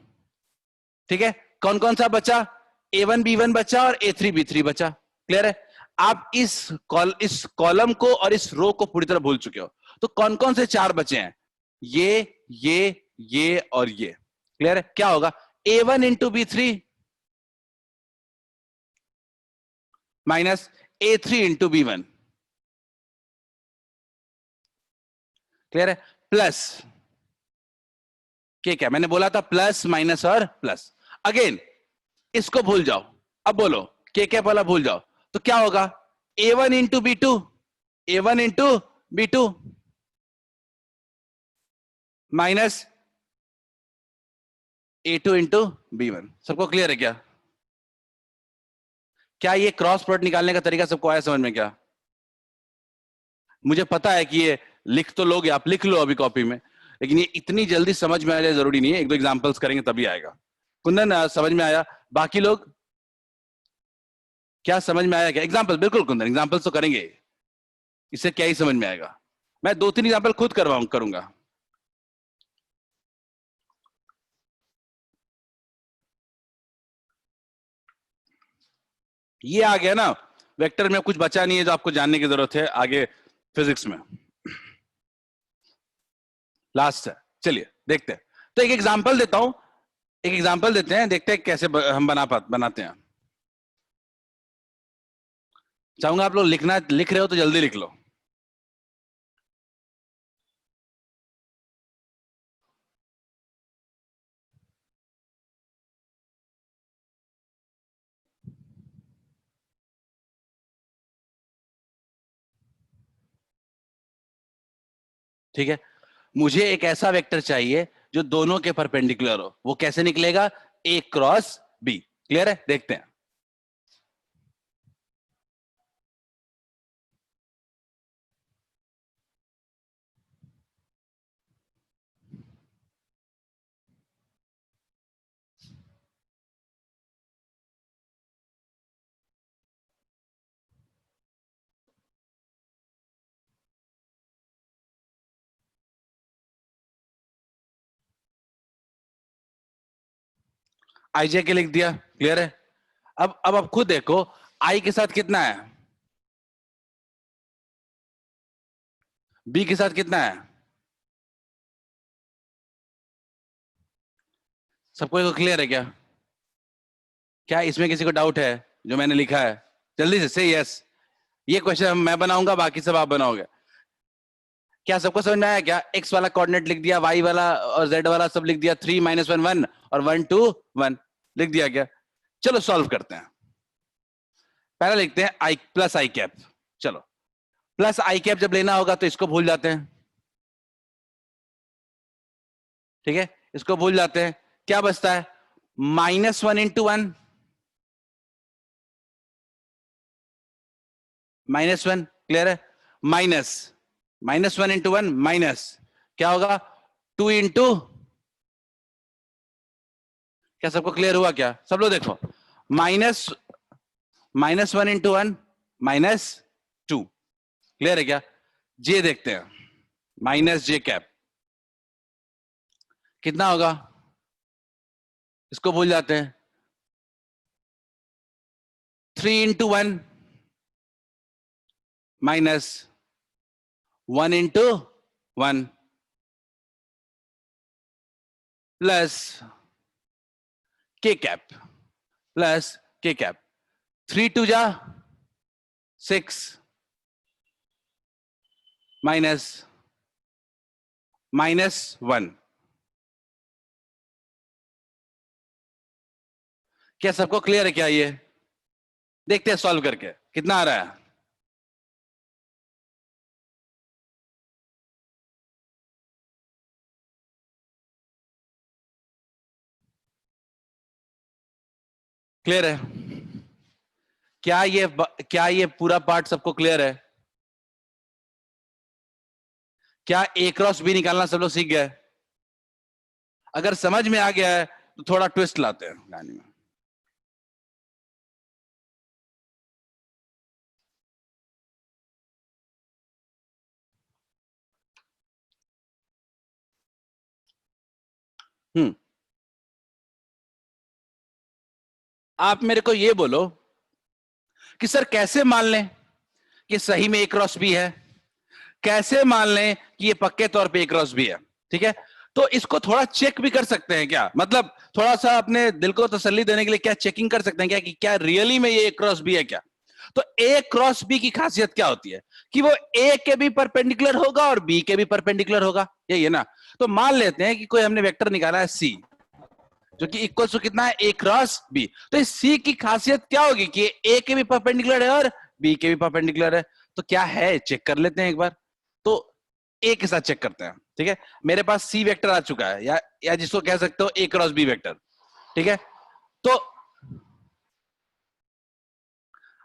ठीक है। कौन कौन सा बचा, A1 B1 बचा और A3 B3 बचा। क्लियर है, आप इस कॉलम को और इस रो को पूरी तरह भूल चुके हो। तो कौन कौन से चार बचे हैं, ये और ये। क्लियर है, क्या होगा, A1 into B3 minus A3 into B1। Clear है, प्लस क्या मैंने बोला था, प्लस माइनस और प्लस। अगेन इसको भूल जाओ, अब बोलो के कैप वाला भूल जाओ, तो क्या होगा, A1 into B2, A1 into B2 minus A2 into B1। सबको क्लियर है क्या, क्या ये क्रॉस प्रोडक्ट निकालने का तरीका सबको आया समझ में क्या। मुझे पता है कि ये लिख तो लोगे, आप लिख लो अभी कॉपी में, लेकिन ये इतनी जल्दी समझ में आ जाए जरूरी नहीं है, एक दो एग्जांपल्स करेंगे तभी आएगा। कुंदन समझ में आया, बाकी लोग क्या समझ में आया क्या, एग्जांपल, बिल्कुल कुंदन एग्जांपल्स तो करेंगे, इससे क्या ही समझ में आएगा। मैं 2-3 एग्जांपल खुद करूंगा। ये आ गया ना, वेक्टर में कुछ बचा नहीं है जो आपको जानने की जरूरत है आगे फिजिक्स में, लास्ट है। चलिए देखते हैं, तो एक एग्जांपल देते हैं, देखते हैं कैसे हम बनाते हैं। चाहूंगा आप लोग लिख रहे हो तो जल्दी लिख लो। ठीक है, मुझे एक ऐसा वेक्टर चाहिए जो दोनों के परपेंडिकुलर हो, वो कैसे निकलेगा, A क्रॉस B। क्लियर है, देखते हैं। आई जे के लिख दिया, क्लियर है। अब आप खुद देखो, आई के साथ कितना है, बी के साथ कितना है, सबको क्लियर है क्या, क्या इसमें किसी को डाउट है जो मैंने लिखा है, जल्दी से यस। ये क्वेश्चन मैं बनाऊंगा, बाकी सब आप बनाओगे। क्या सबको समझ में आया क्या, एक्स वाला कोऑर्डिनेट लिख दिया, वाई वाला और जेड वाला सब लिख दिया, 3 -1 1 और 1 2 1 लिख दिया क्या। चलो सॉल्व करते हैं, पहला लिखते हैं आई प्लस आई कैप। चलो प्लस आई कैप जब लेना होगा तो इसको भूल जाते हैं, ठीक है, इसको भूल जाते हैं, क्या बचता है, -1 इंटू 1, -1। क्लियर है, -1 इंटू 1 माइनस क्या होगा, 2 इंटू, क्या सबको क्लियर हुआ क्या, सब लोग देखो, -1 इंटू 1 -2। क्लियर है क्या, जे देखते हैं, माइनस जे कैप, कितना होगा? इसको भूल जाते हैं। 3 × 1 minus 1 × 1 plus k cap plus k cap. 3 × 2 = 6 minus -1। क्या सबको क्लियर है क्या? ये देखते हैं सॉल्व करके कितना आ रहा है। क्लियर है? क्या ये पूरा पार्ट सबको क्लियर है? क्या ए क्रॉस बी निकालना सब लोग सीख गए? अगर समझ में आ गया है तो थोड़ा ट्विस्ट लाते हैं कहानी में। हम्म आप मेरे को ये बोलो कि सर कैसे मान लें कि सही में ए क्रॉस बी है, कैसे मान लें कि ये पक्के तौर पे ए क्रॉस बी है? ठीक है, तो इसको थोड़ा चेक भी कर सकते हैं क्या? मतलब थोड़ा सा अपने दिल को तसल्ली देने के लिए क्या चेकिंग कर सकते हैं क्या कि क्या रियली में ये ए क्रॉस बी है क्या? तो ए क्रॉस बी की खासियत क्या होती है कि वो ए के भी परपेंडिकुलर होगा और बी के भी परपेंडिकुलर होगा, यही है ना? तो मान लेते हैं कि कोई हमने वेक्टर निकाला है सी, जो कि इक्वल टू कितना है? A cross B. तो इस सी की खासियत क्या होगी कि ए के भी परपेंडिकुलर है और बी के भी परपेंडिकुलर है। तो क्या है, चेक कर लेते हैं एक बार। तो ए के साथ चेक करते हैं। ठीक है, मेरे पास सी वेक्टर आ चुका है, या जिसको कह सकते हो ए क्रॉस बी वेक्टर। ठीक है, तो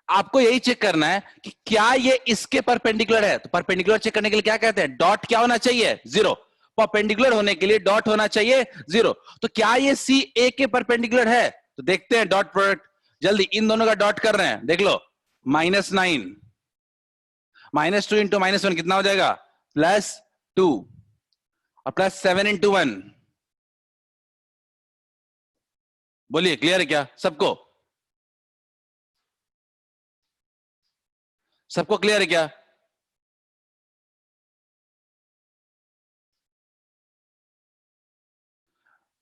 आपको यही चेक करना है कि क्या ये इसके परपेंडिकुलर है। तो परपेंडिकुलर चेक करने के लिए क्या कहते हैं? डॉट क्या होना चाहिए? 0। परपेंडिकुलर होने के लिए डॉट होना चाहिए 0। तो क्या ये सी ए के परपेंडिकुलर है? तो देखते हैं डॉट प्रोडक्ट। जल्दी इन दोनों का डॉट कर रहे हैं, देख लो। -9 -2 इंटू -1 कितना हो जाएगा? +2 और +7 × 1। बोलिए क्लियर है क्या सबको? सबको क्लियर है क्या?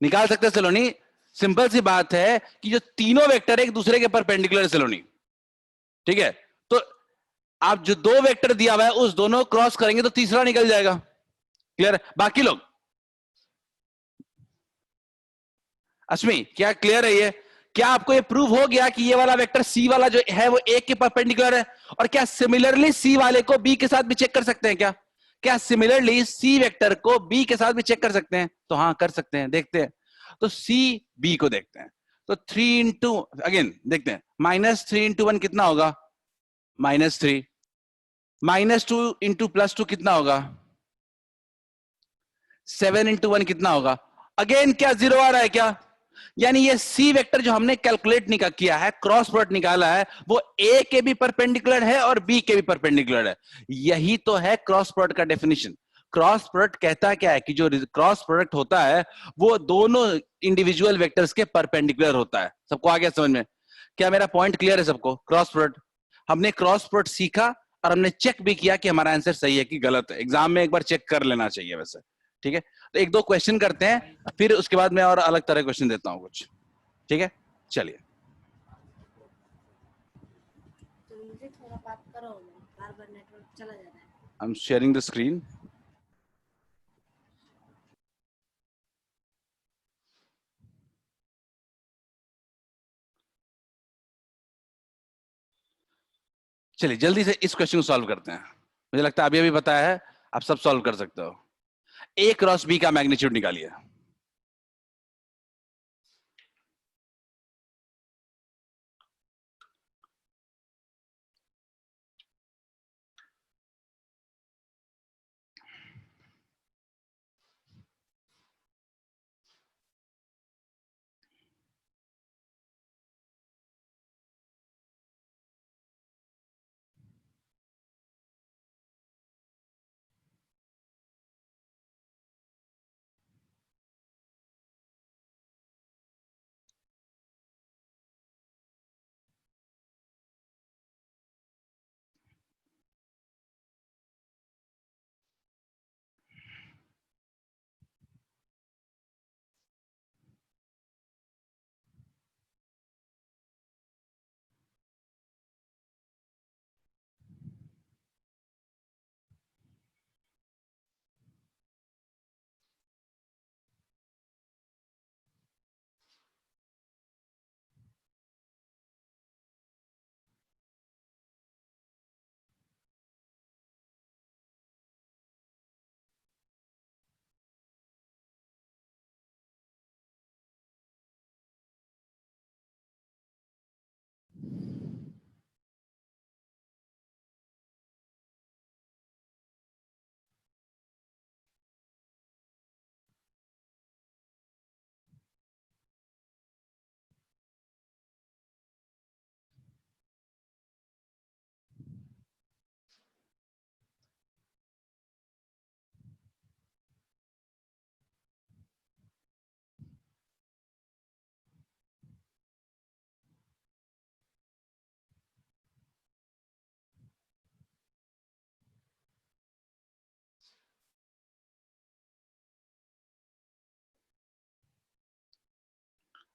निकाल सकते हैं सलोनी। सिंपल सी बात है कि जो तीनों वेक्टर एक दूसरे के परपेंडिकुलर है सलोनी। ठीक है, तो आप जो दो वेक्टर दिया हुआ है उस दोनों क्रॉस करेंगे तो तीसरा निकल जाएगा। क्लियर है? बाकी लोग अश्मी क्या क्लियर है ये? क्या आपको ये प्रूव हो गया कि ये वाला वेक्टर सी वाला जो है वो ए के परपेंडिकुलर है? और क्या सिमिलरली सी वाले को बी के साथ भी चेक कर सकते हैं क्या? क्या सिमिलरली सी वेक्टर को बी के साथ भी चेक कर सकते हैं? तो हाँ कर सकते हैं, देखते हैं। तो सी बी को देखते हैं। तो 3 × अगेन देखते हैं, -3 × 1 कितना होगा? -3। -2 × +2 कितना होगा? 7 × 1 कितना होगा? अगेन क्या जीरो आ रहा है क्या? यानी ये सी वेक्टर जो हमने कैलकुलेट किया है, क्रॉस प्रोडक्ट निकाला है, वो ए के भी परपेंडिकुलर है और बी के भी परपेंडिकुलर है। यही तो है क्रॉस प्रोडक्ट का डेफिनेशन। क्रॉस प्रोडक्ट कहता क्या है कि जो क्रॉस प्रोडक्ट होता है वो दोनों इंडिविजुअल वेक्टर्स के परपेंडिकुलर होता है। सबको आ गया समझ में? क्या मेरा पॉइंट क्लियर है सबको? क्रॉस प्रोडक्ट, हमने क्रॉस प्रोडक्ट सीखा और हमने चेक भी किया कि हमारा आंसर सही है कि गलत है। एग्जाम में एक बार चेक कर लेना चाहिए वैसे। ठीक है, तो एक दो क्वेश्चन करते हैं, फिर उसके बाद मैं और अलग तरह क्वेश्चन देता हूँ कुछ। ठीक है, चलिए। तो मुझे थोड़ा बात करो ना, बार बार नेटवर्क चला जा रहा है। I am sharing the screen. चलिए जल्दी से इस क्वेश्चन को सॉल्व करते हैं। मुझे लगता है अभी अभी बताया है, आप सब सॉल्व कर सकते हो। ए क्रॉस बी का मैग्नीट्यूड निकालिए।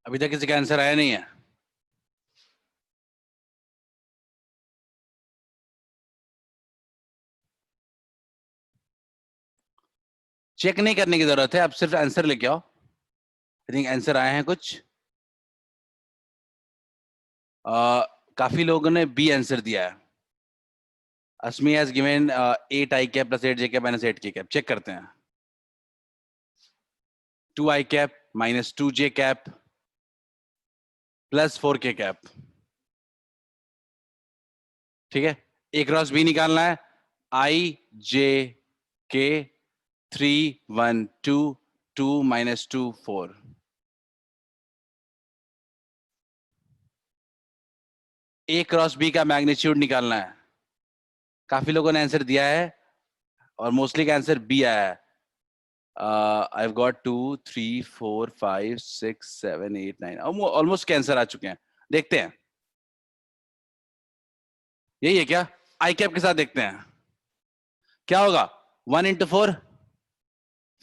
अभी तक किसी का आंसर आया नहीं है? चेक नहीं करने की जरूरत है, आप सिर्फ आंसर लेके आओ। आई थिंक आंसर आए हैं कुछ। काफी लोगों ने बी आंसर दिया है। Asmi has given 8 i cap plus 8 j cap minus 8 k cap. Check करते हैं। 2 i cap minus 2 j cap plus 4 k cap. ठीक है, ए क्रॉस बी निकालना है। आई जे के 3 1 2 2 माइनस 2 4। ए क्रॉस बी का मैग्नीट्यूड निकालना है। काफी लोगों ने आंसर दिया है और मोस्टली का आंसर बी आया है। I've got 2 3 4 5 6 7 8 9 ऑलमोस्ट के आंसर आ चुके हैं। देखते हैं यही है क्या? आई कैप के साथ देखते हैं क्या होगा। 1 into 4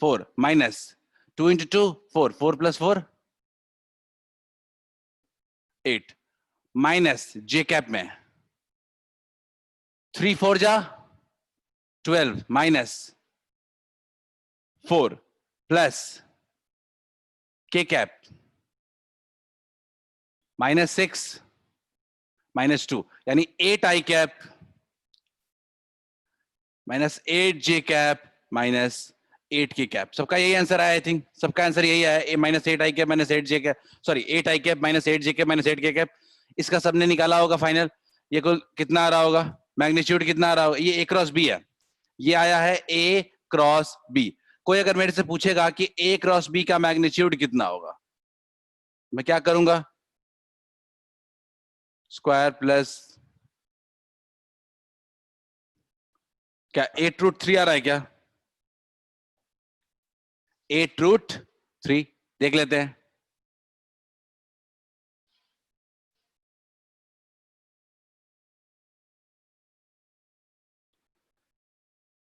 4 minus 2 into 2 4 4 plus 4 8 minus j cap में 3 4 जा 12 minus 4 plus k cap minus 6 minus 2 यानी 8 i cap minus 8 j cap minus 8 k cap. सबका यही आंसर आया। आई थिंक सबका आंसर यही आया। ए minus 8 i cap minus 8 j cap, sorry 8 i cap minus 8 j cap minus 8 k cap. इसका सबने निकाला होगा फाइनल। ये कुल कितना आ रहा होगा, मैग्नीट्यूड कितना आ रहा होगा? ये ए क्रॉस बी है, ये आया है ए क्रॉस बी। कोई अगर मेरे से पूछेगा कि ए क्रॉस बी का मैग्नीट्यूड कितना होगा, मैं क्या करूंगा? स्क्वायर प्लस क्या 8 रूट 3 आ रहा है क्या? 8 रूट 3 देख लेते हैं।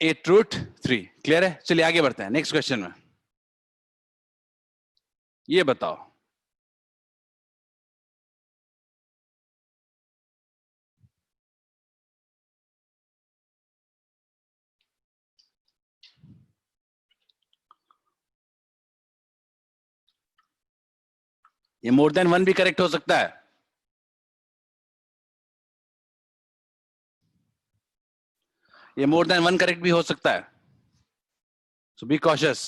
8 रूट 3 क्लियर है। चलिए आगे बढ़ते हैं नेक्स्ट क्वेश्चन में। ये बताओ, ये मोर देन 1 भी करेक्ट हो सकता है। ये मोर देन 1 करेक्ट भी हो सकता है, सो बी कॉशियस।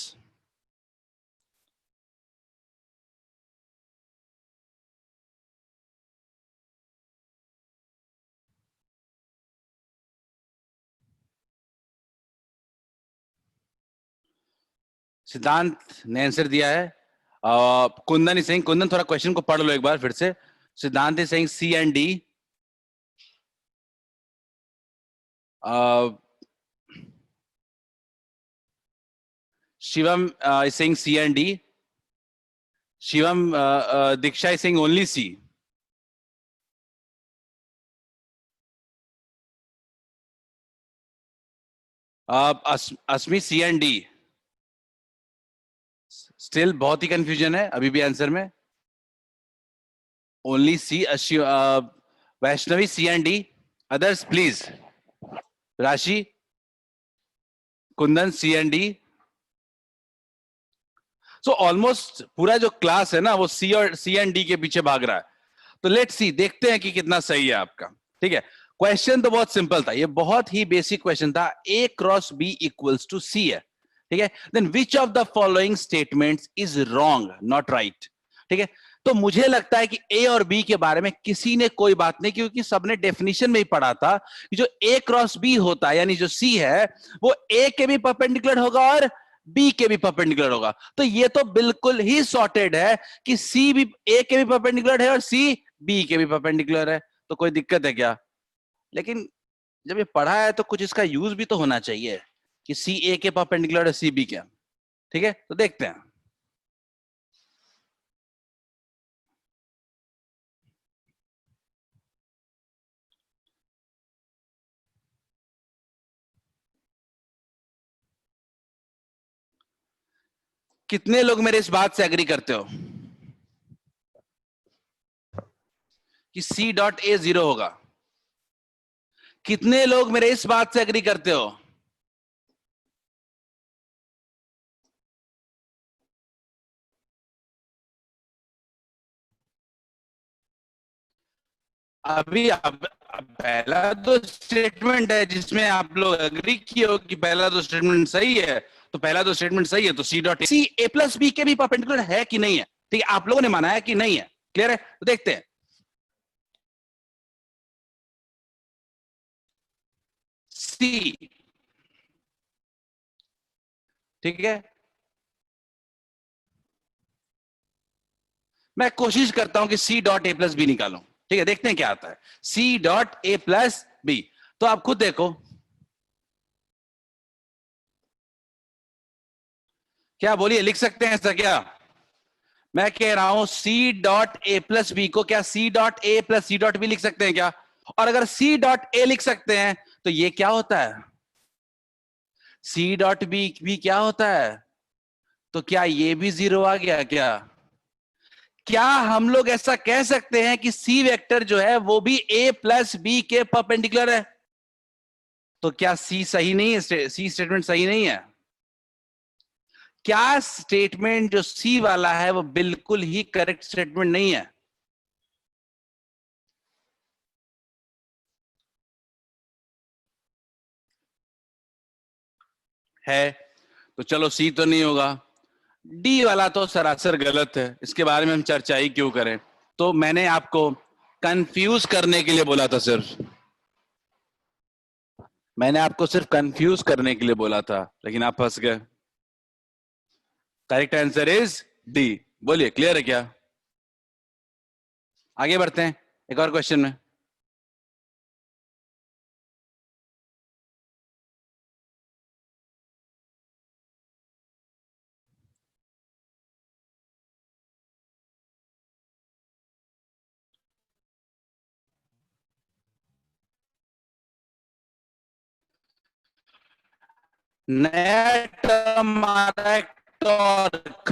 सिद्धांत ने आंसर दिया है। कुंदन इज सेइंग, कुंदन थोड़ा क्वेश्चन को पढ़ लो एक बार फिर से। Siddhant is saying C and D. Shivam is saying C and D. Shivam, Diksha is saying only C. Asmi C and D. Still बहुत ही कंफ्यूजन है अभी भी आंसर में। Only C. Vaishnavi C and D. Others please. Rashi, Kundan C and D. So almost पूरा जो class है ना वो सी और सी एंड डी के पीछे भाग रहा है। तो लेट्स सी, देखते हैं कि कितना सही है आपका। ठीक है, क्वेश्चन तो बहुत सिंपल था, ये बहुत ही बेसिक क्वेश्चन था। A cross B equals to C है। ठीक है, then which of the following statements is wrong not right. ठीक है, तो मुझे लगता है कि ए और बी के बारे में किसी ने कोई बात नहीं, क्योंकि सबने डेफिनेशन में ही पढ़ा था कि जो ए क्रॉस बी होता है यानी जो सी है वो ए के भी परपेंडिकुलर होगा और बी के भी परपेंडिकुलर होगा। तो ये तो बिल्कुल ही सॉर्टेड है कि सी भी ए के भी परपेंडिकुलर है और सी बी के भी परपेंडिकुलर है। तो कोई दिक्कत है क्या? लेकिन जब ये पढ़ा है तो कुछ इसका यूज भी तो होना चाहिए कि सी ए के परपेंडिकुलर है सी बी के। ठीक है, तो देखते हैं। कितने लोग मेरे इस बात से एग्री करते हो? कि सी डॉट ए 0 होगा। कितने लोग मेरे इस बात से एग्री करते हो? अब पहला तो स्टेटमेंट है जिसमें आप लोग एग्री किए हो कि पहला तो स्टेटमेंट सही है, तो पहला तो स्टेटमेंट सही है, तो सी डॉट सी ए प्लस बी के भी परपेंडिकुलर है कि नहीं है? ठीक है, आप लोगों ने माना है कि नहीं है? क्लियर है? तो देखते हैं। सी, ठीक है, मैं कोशिश करता हूं कि C dot A plus B निकालूं। ठीक है, देखते हैं क्या आता है। C dot A plus B, तो आप खुद देखो, क्या बोलिए, लिख सकते हैं ऐसा क्या? मैं कह रहा हूं C dot A plus B को क्या C dot A plus C dot B लिख सकते हैं क्या? और अगर सी डॉट ए लिख सकते हैं तो ये क्या होता है? सी डॉट बी भी क्या होता है? तो क्या ये भी 0 आ गया क्या? क्या हम लोग ऐसा कह सकते हैं कि सी वेक्टर जो है वो भी ए प्लस बी के परपेंडिकुलर है? तो क्या सी सही नहीं है? सी स्टेटमेंट सही नहीं है? क्या स्टेटमेंट जो सी वाला है वो बिल्कुल ही करेक्ट स्टेटमेंट नहीं है? है, तो चलो सी तो नहीं होगा। डी वाला तो सरासर गलत है, इसके बारे में हम चर्चा ही क्यों करें। तो मैंने आपको कंफ्यूज करने के लिए बोला था, सिर्फ मैंने आपको सिर्फ कंफ्यूज करने के लिए बोला था, लेकिन आप फंस गए। Correct answer is D. बोलिए, क्लियर है क्या? आगे बढ़ते हैं एक और क्वेश्चन में। नया टर्म आ रहा है, टॉर्क।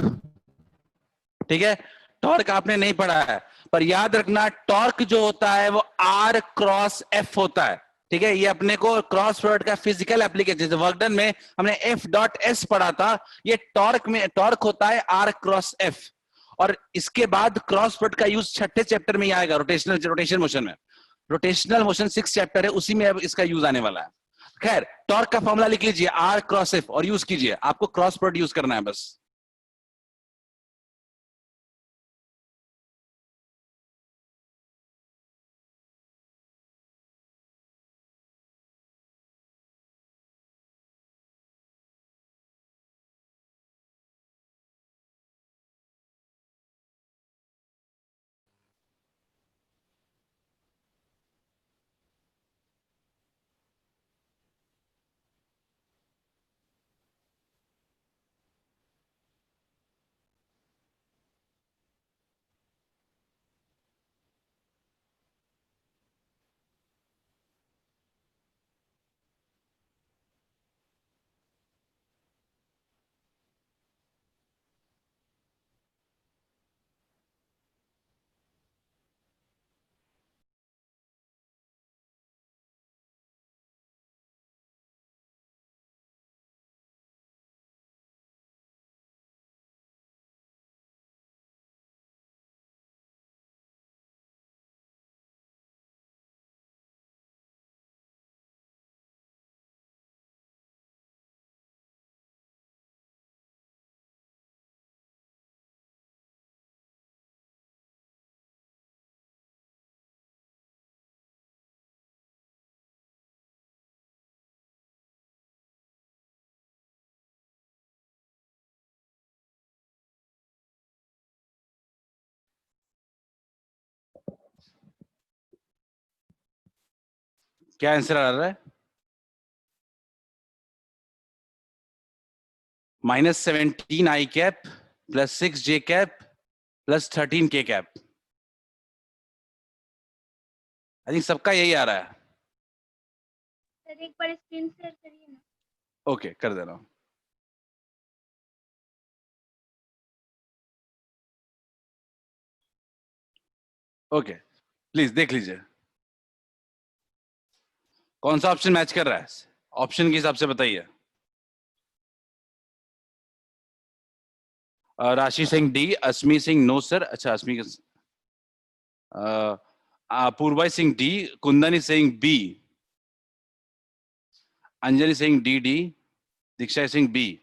ठीक है, टॉर्क आपने नहीं पढ़ा है, पर याद रखना टॉर्क जो होता है वो आर क्रॉस एफ होता है। ठीक है, ये अपने को क्रॉस प्रोडक्ट का फिजिकल एप्लीकेशन, जैसे वर्कडन में हमने एफ डॉट एस पढ़ा था, ये टॉर्क में टॉर्क होता है आर क्रॉस एफ। और इसके बाद क्रॉस प्रोडक्ट का यूज छठे चैप्टर में ही आएगा, रोटेशन मोशन में। रोटेशनल मोशन 6 चैप्टर है, उसी में अब इसका यूज आने वाला है। खैर, टॉर्क का फॉर्मूला लिख लीजिए, आर क्रॉस एफ, और यूज कीजिए, आपको क्रॉस प्रोडक्ट यूज करना है बस। क्या आंसर आ रहा है? -17 आई कैप +6 जे कैप +13 के कैप। आई थिंक सबका यही आ रहा है। सर एक बार स्क्रीन शेयर करिए ना। ओके, कर दे रहा हूं। ओके, प्लीज देख लीजिए कौन सा ऑप्शन मैच कर रहा है, ऑप्शन के हिसाब से बताइए। Rashi Singh D, Asmi Singh no sir, अच्छा Asmi Purva Singh D, Kundani Singh B, Anjali Singh D D, Diksha Singh B.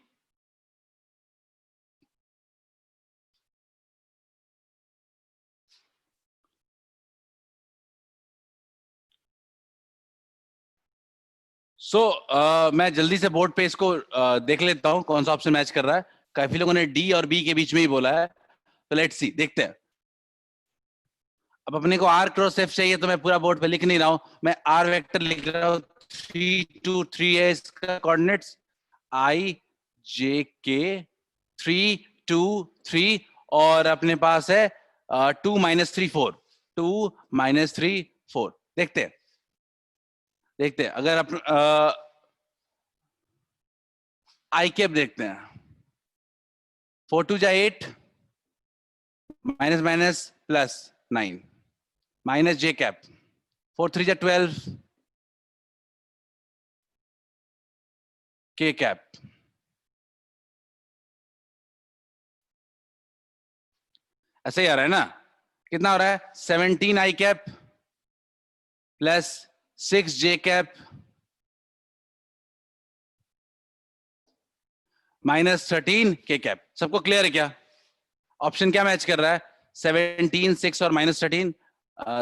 मैं जल्दी से बोर्ड पे इसको देख लेता हूं कौन सा ऑप्शन मैच कर रहा है। काफी लोगों ने डी और बी के बीच में ही बोला है, तो लेट्स सी, देखते हैं। अब अपने को आर क्रॉस एफ चाहिए, तो मैं पूरा बोर्ड पे लिख नहीं रहा हूं, मैं आर वेक्टर लिख रहा हूं। 3 2 3 है इसका कोऑर्डिनेट्स, आई जे के 3 2 3, और अपने पास है 2 -3 4, 2 -3 4। देखते हैं देखते हैं, अगर आई कैप देखते हैं। 4 2 जा 8, minus minus plus 9, minus j cap. 4 3 जा 12, के कैप। ऐसे ही आ रहा है ना, कितना हो रहा है? 17 आई कैप प्लस 6 जे कैप माइनस 13 के कैप। सबको क्लियर है क्या? ऑप्शन क्या मैच कर रहा है? 17 6 और माइनस 13,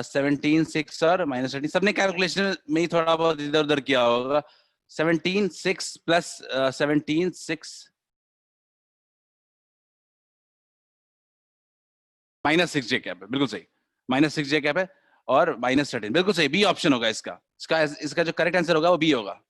17 6 और माइनस 13। सबने कैलकुलेशन में ही थोड़ा बहुत इधर उधर किया होगा। 17 6 प्लस 17 6 माइनस 6 जे कैप है, बिल्कुल सही, माइनस 6 जे कैप है, और माइनस 13, बिल्कुल सही, बी ऑप्शन होगा इसका। इसका जो करेक्ट आंसर होगा वो बी होगा।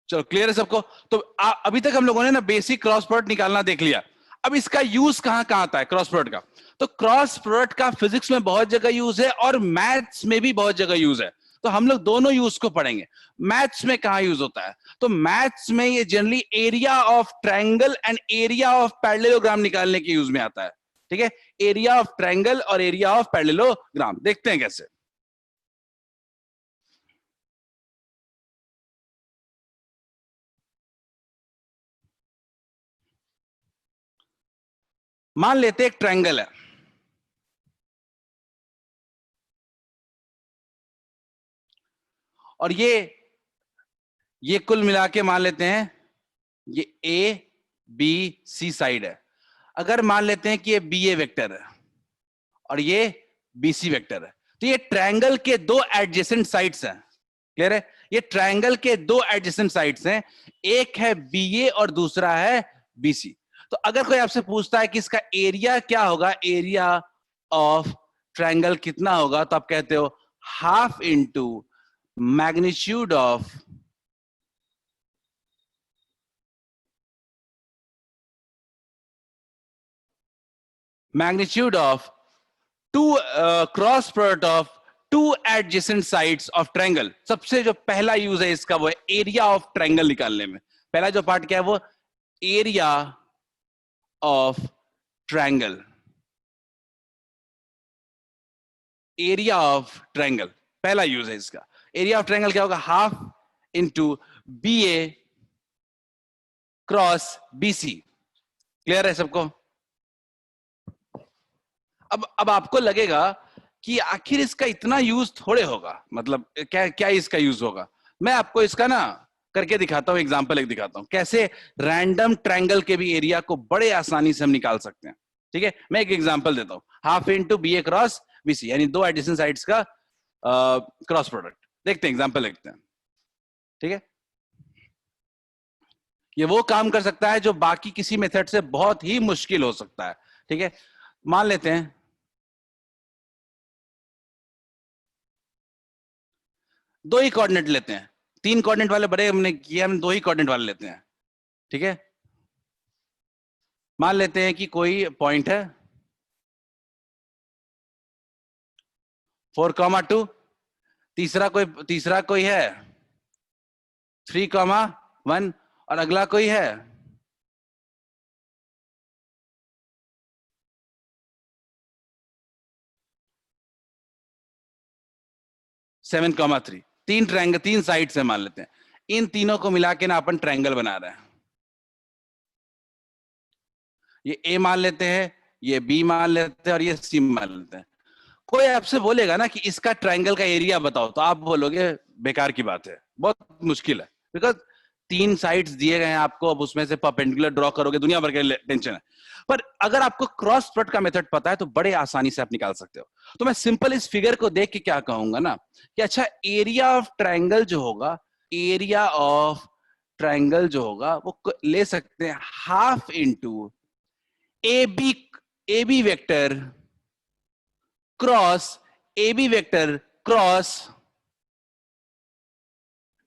चलो क्लियर है सबको? तो अभी तक हम लोगों ने ना बेसिक क्रॉस प्रोडक्ट निकालना देख लिया। अब इसका यूज कहां कहां आता है क्रॉस प्रोडक्ट का? तो क्रॉस प्रोडक्ट का फिजिक्स में बहुत जगह यूज है और मैथ्स में भी बहुत जगह यूज है। तो हम लोग दोनों यूज को पढ़ेंगे। मैथ्स में कहां यूज होता है? तो मैथ्स में ये generally area of triangle and area of parallelogram निकालने के यूज में आता है। ठीक है, एरिया ऑफ ट्रायंगल और एरिया ऑफ पैरेललोग्राम देखते हैं कैसे। मान लेते एक ट्रायंगल है, और ये कुल मिला के मान लेते हैं ये ए बी सी साइड है। अगर मान लेते हैं कि ये बी ए वेक्टर है और ये बी सी वेक्टर है, तो ये ट्रायंगल के दो एडजेसेंट साइड्स हैं। क्लियर है? ये ट्रायंगल के दो एडजेसेंट साइड्स हैं, एक है बी ए और दूसरा है बी सी। तो अगर कोई आपसे पूछता है कि इसका एरिया क्या होगा, एरिया ऑफ ट्रायंगल कितना होगा, तो आप कहते हो half into magnitude of two cross product of two adjacent sides of triangle. सबसे जो पहला यूज है इसका वो है एरिया ऑफ ट्रायंगल निकालने में। पहला जो पार्ट क्या है वो area of triangle, area of triangle पहला यूज है इसका। एरिया ऑफ ट्रायंगल क्या होगा? हाफ इंटू बी ए क्रॉस बी सी। क्लियर है सबको? अब आपको लगेगा कि आखिर इसका इतना यूज थोड़े होगा, मतलब क्या क्या इसका यूज होगा। मैं आपको इसका ना करके दिखाता हूं, एग्जांपल एक दिखाता हूं कैसे रैंडम ट्रायंगल के भी एरिया को बड़े आसानी से हम निकाल सकते हैं। ठीक है, मैं एक एग्जांपल देता हूं। हाफ इंटू बी ए क्रॉस बी सी, यानी दो एडिशन साइड्स का क्रॉस प्रोडक्ट। देखते हैं, एग्जांपल देखते हैं। ठीक है, ये वो काम कर सकता है जो बाकी किसी मेथड से बहुत ही मुश्किल हो सकता है। ठीक है, मान लेते हैं दो ही कोऑर्डिनेट लेते हैं, तीन कोऑर्डिनेट वाले बड़े हमने किए, हम दो ही कोऑर्डिनेट वाले लेते हैं। ठीक है, मान लेते हैं कि कोई पॉइंट है 4,2, तीसरा कोई है 3,1, और अगला कोई है 7,3 तीन ट्रायंगल, तीन साइड से मान लेते हैं, इन तीनों को मिला के ना अपन ट्रायंगल बना रहे हैं। ये ए मान लेते हैं, ये बी मान लेते हैं और ये सी मान लेते हैं। कोई आपसे बोलेगा ना कि इसका ट्रायंगल का एरिया बताओ, तो आप बोलोगे बेकार की बात है, बहुत मुश्किल है, बिकॉज तीन साइड्स दिए गए हैं आपको, अब उसमें से परपेंडिकुलर ड्रॉ करोगे, दुनिया भर के टेंशन है। पर अगर आपको क्रॉस प्रोडक्ट का मेथड पता है तो बड़े आसानी से आप निकाल सकते हो। तो मैं सिंपल इस फिगर को देख के क्या कहूंगा ना कि अच्छा, एरिया ऑफ ट्रायंगल जो होगा, एरिया ऑफ ट्रायंगल जो होगा वो ले सकते हैं half into A B vector cross A B vector cross.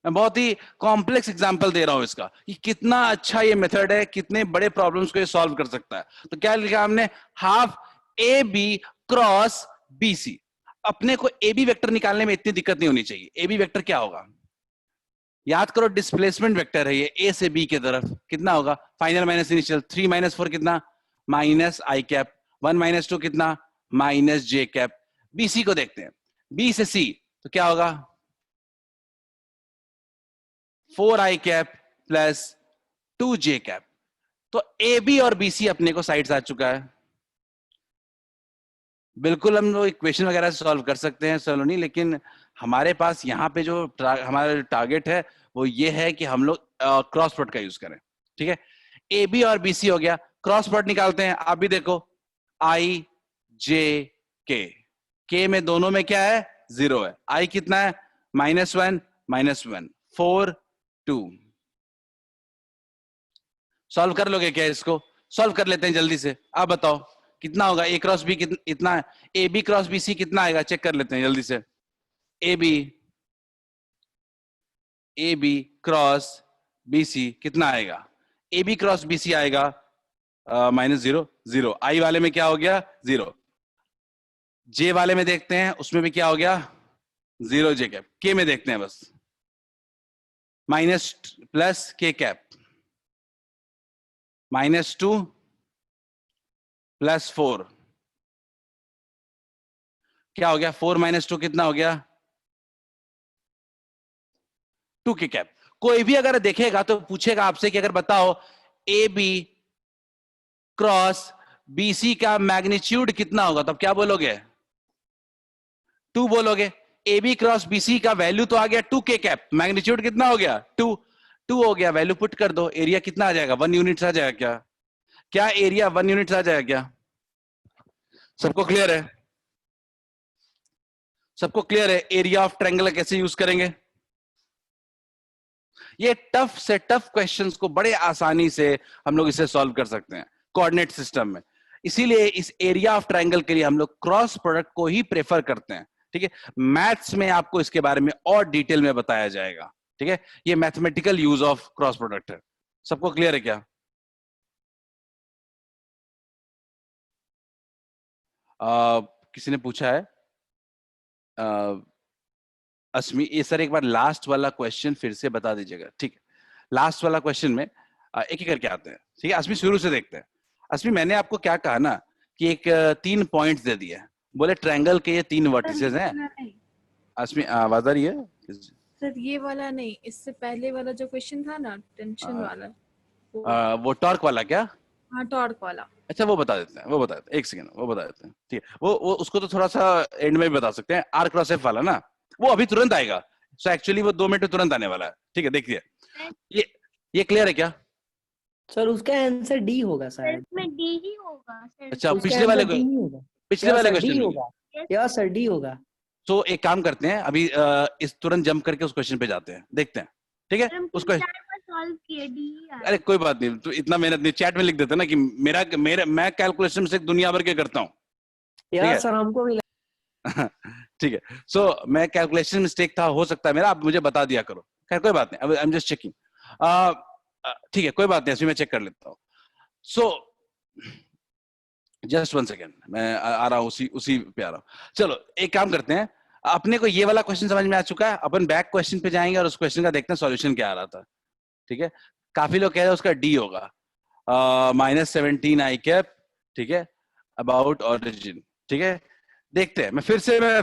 मैं बहुत ही कॉम्प्लेक्स एग्जांपल दे रहा हूं इसका कि कितना अच्छा ये मेथड है, कितने बड़े प्रॉब्लम्स को ये सॉल्व कर सकता है। तो क्या लिखा हमने, half A B cross B C. अपने को ए बी वेक्टर निकालने में इतनी दिक्कत नहीं होनी चाहिए। ए बी वेक्टर क्या होगा, याद करो, डिस्प्लेसमेंट वेक्टर है ये, ए से बी की तरफ। कितना होगा, फाइनल माइनस इनिशियल, 3 - 4 कितना, माइनस आई कैप, 1 - 2 कितना, minus j cap. B C को देखते हैं, बी से सी तो क्या होगा, 4i cap plus 2j cap. तो ए बी और बी सी अपने को साइड्स आ चुका है। बिल्कुल हम लोग इक्वेशन वगैरह से सॉल्व कर सकते हैं सलोनी, लेकिन हमारे पास यहाँ पे जो हमारा टारगेट है वो ये है कि हम लोग क्रॉस प्रोडक्ट का यूज करें। ठीक है, ए बी और बी सी हो गया, क्रॉस प्रोडक्ट निकालते हैं। आप भी देखो, आई जे के में दोनों में क्या है, 0 है। आई कितना है, -1 -1 4 2। सॉल्व कर लोगे क्या इसको, सॉल्व कर लेते हैं जल्दी से। आप बताओ कितना होगा, ए क्रॉस बी इतना है, A B cross B C कितना आएगा, चेक कर लेते हैं जल्दी से। A B cross B C कितना आएगा, A B cross B C आएगा -0 0। आई वाले में क्या हो गया, 0। जे वाले में देखते हैं, उसमें भी क्या हो गया, 0 जे कैप। के में देखते हैं बस, माइनस प्लस के कैप, -2 + 4 क्या हो गया, 4 - 2 कितना हो गया, 2 के कैप। कोई भी अगर देखेगा तो पूछेगा आपसे कि अगर बताओ A B cross B C का मैग्नीट्यूड कितना होगा, तब क्या बोलोगे, 2 बोलोगे। A B cross B C का वैल्यू तो आ गया 2 के कैप, मैग्नीट्यूड कितना हो गया, 2 हो गया। वैल्यू पुट कर दो, एरिया कितना आ जाएगा, 1 यूनिट आ जाएगा। क्या क्या एरिया 1 यूनिट आ जाएगा क्या, सबको क्लियर है, सबको क्लियर है एरिया ऑफ ट्रायंगल कैसे यूज करेंगे। ये टफ से टफ क्वेश्चंस को बड़े आसानी से हम लोग इसे सॉल्व कर सकते हैं कोऑर्डिनेट सिस्टम में। इसीलिए इस एरिया ऑफ ट्रायंगल के लिए हम लोग क्रॉस प्रोडक्ट को ही प्रेफर करते हैं। ठीक है, मैथ्स में आपको इसके बारे में और डिटेल में बताया जाएगा। ठीक है, ये mathematical use of cross product है। सबको क्लियर है क्या, किसी ने पूछा है, अस्मी, ये सर एक बार लास्ट वाला क्वेश्चन फिर से बता दीजिएगा। ठीक है, लास्ट वाला क्वेश्चन में एक एक करके आते हैं। ठीक है, अस्मी शुरू से देखते हैं। अस्मी, मैंने आपको क्या कहा ना कि एक 3 पॉइंट्स दे दिए, बोले ट्रायंगल के ये 3 वर्टिसेस हैं। अस्मी आवाज आ रही है सर, ये वाला नहीं, इससे पहले वाला जो क्वेश्चन था ना, टेंशन वाला, वो टॉर्क वाला क्या, हाँ टॉर्क वाला। अच्छा वो बता देते हैं, वो बता देते हैं, एक सेकंड वो बता देते हैं। ठीक है, वो उसको तो थोड़ा सा एंड में भी बता सकते हैं। आर क्रॉस एफ वाला ना, वो अभी तुरंत आएगा। सो एक्चुअली वो 2 मिनट में तुरंत आने वाला है। ठीक है, देखिए ये क्लियर है क्या, सर उसका आंसर डी होगा शायद। इसमें डी ही होगा सर। अच्छा उसका पिछले वाले आंसर डी ही होगा। पिछले या वाले सर डी क्वेश्चन में। होगा, या सर डी होगा। तो एक काम करते हैं, अभी इस तुरंत जंप करके उस क्वेश्चन पे जाते हैं, देखते हैं। ठीक है, उसको सॉल्व किए डी ही आ अरे कोई बात नहीं, तो इतना मेहनत नहीं, चैट में लिख देते ना कि मैं कैलकुलेशन से दुनिया भर के करता हूँ। या सर हमको भी ठीक है, सो मैं कैलकुलेशन मिस्टेक था, हो सकता है मेरा, आप मुझे बता दिया करो। खैर कोई बात नहीं, आई एम जस्ट चेकिंग। ठीक है, कोई बात नहीं, इसमें मैं चेक कर लेता हूँ। सो जस्ट 1 सेकेंड, मैं आ रहा हूँ, उसी पे आ रहा हूँ। चलो एक काम करते हैं, अपने को ये वाला क्वेश्चन समझ में आ चुका है, अपन बैक क्वेश्चन पे जाएंगे और उस क्वेश्चन का देखते हैं सॉल्यूशन क्या आ रहा था। ठीक है, काफी लोग कह रहे हैं उसका डी होगा, -17 आई कैप। ठीक है, अबाउट ऑरिजिन। ठीक है, देखते हैं, मैं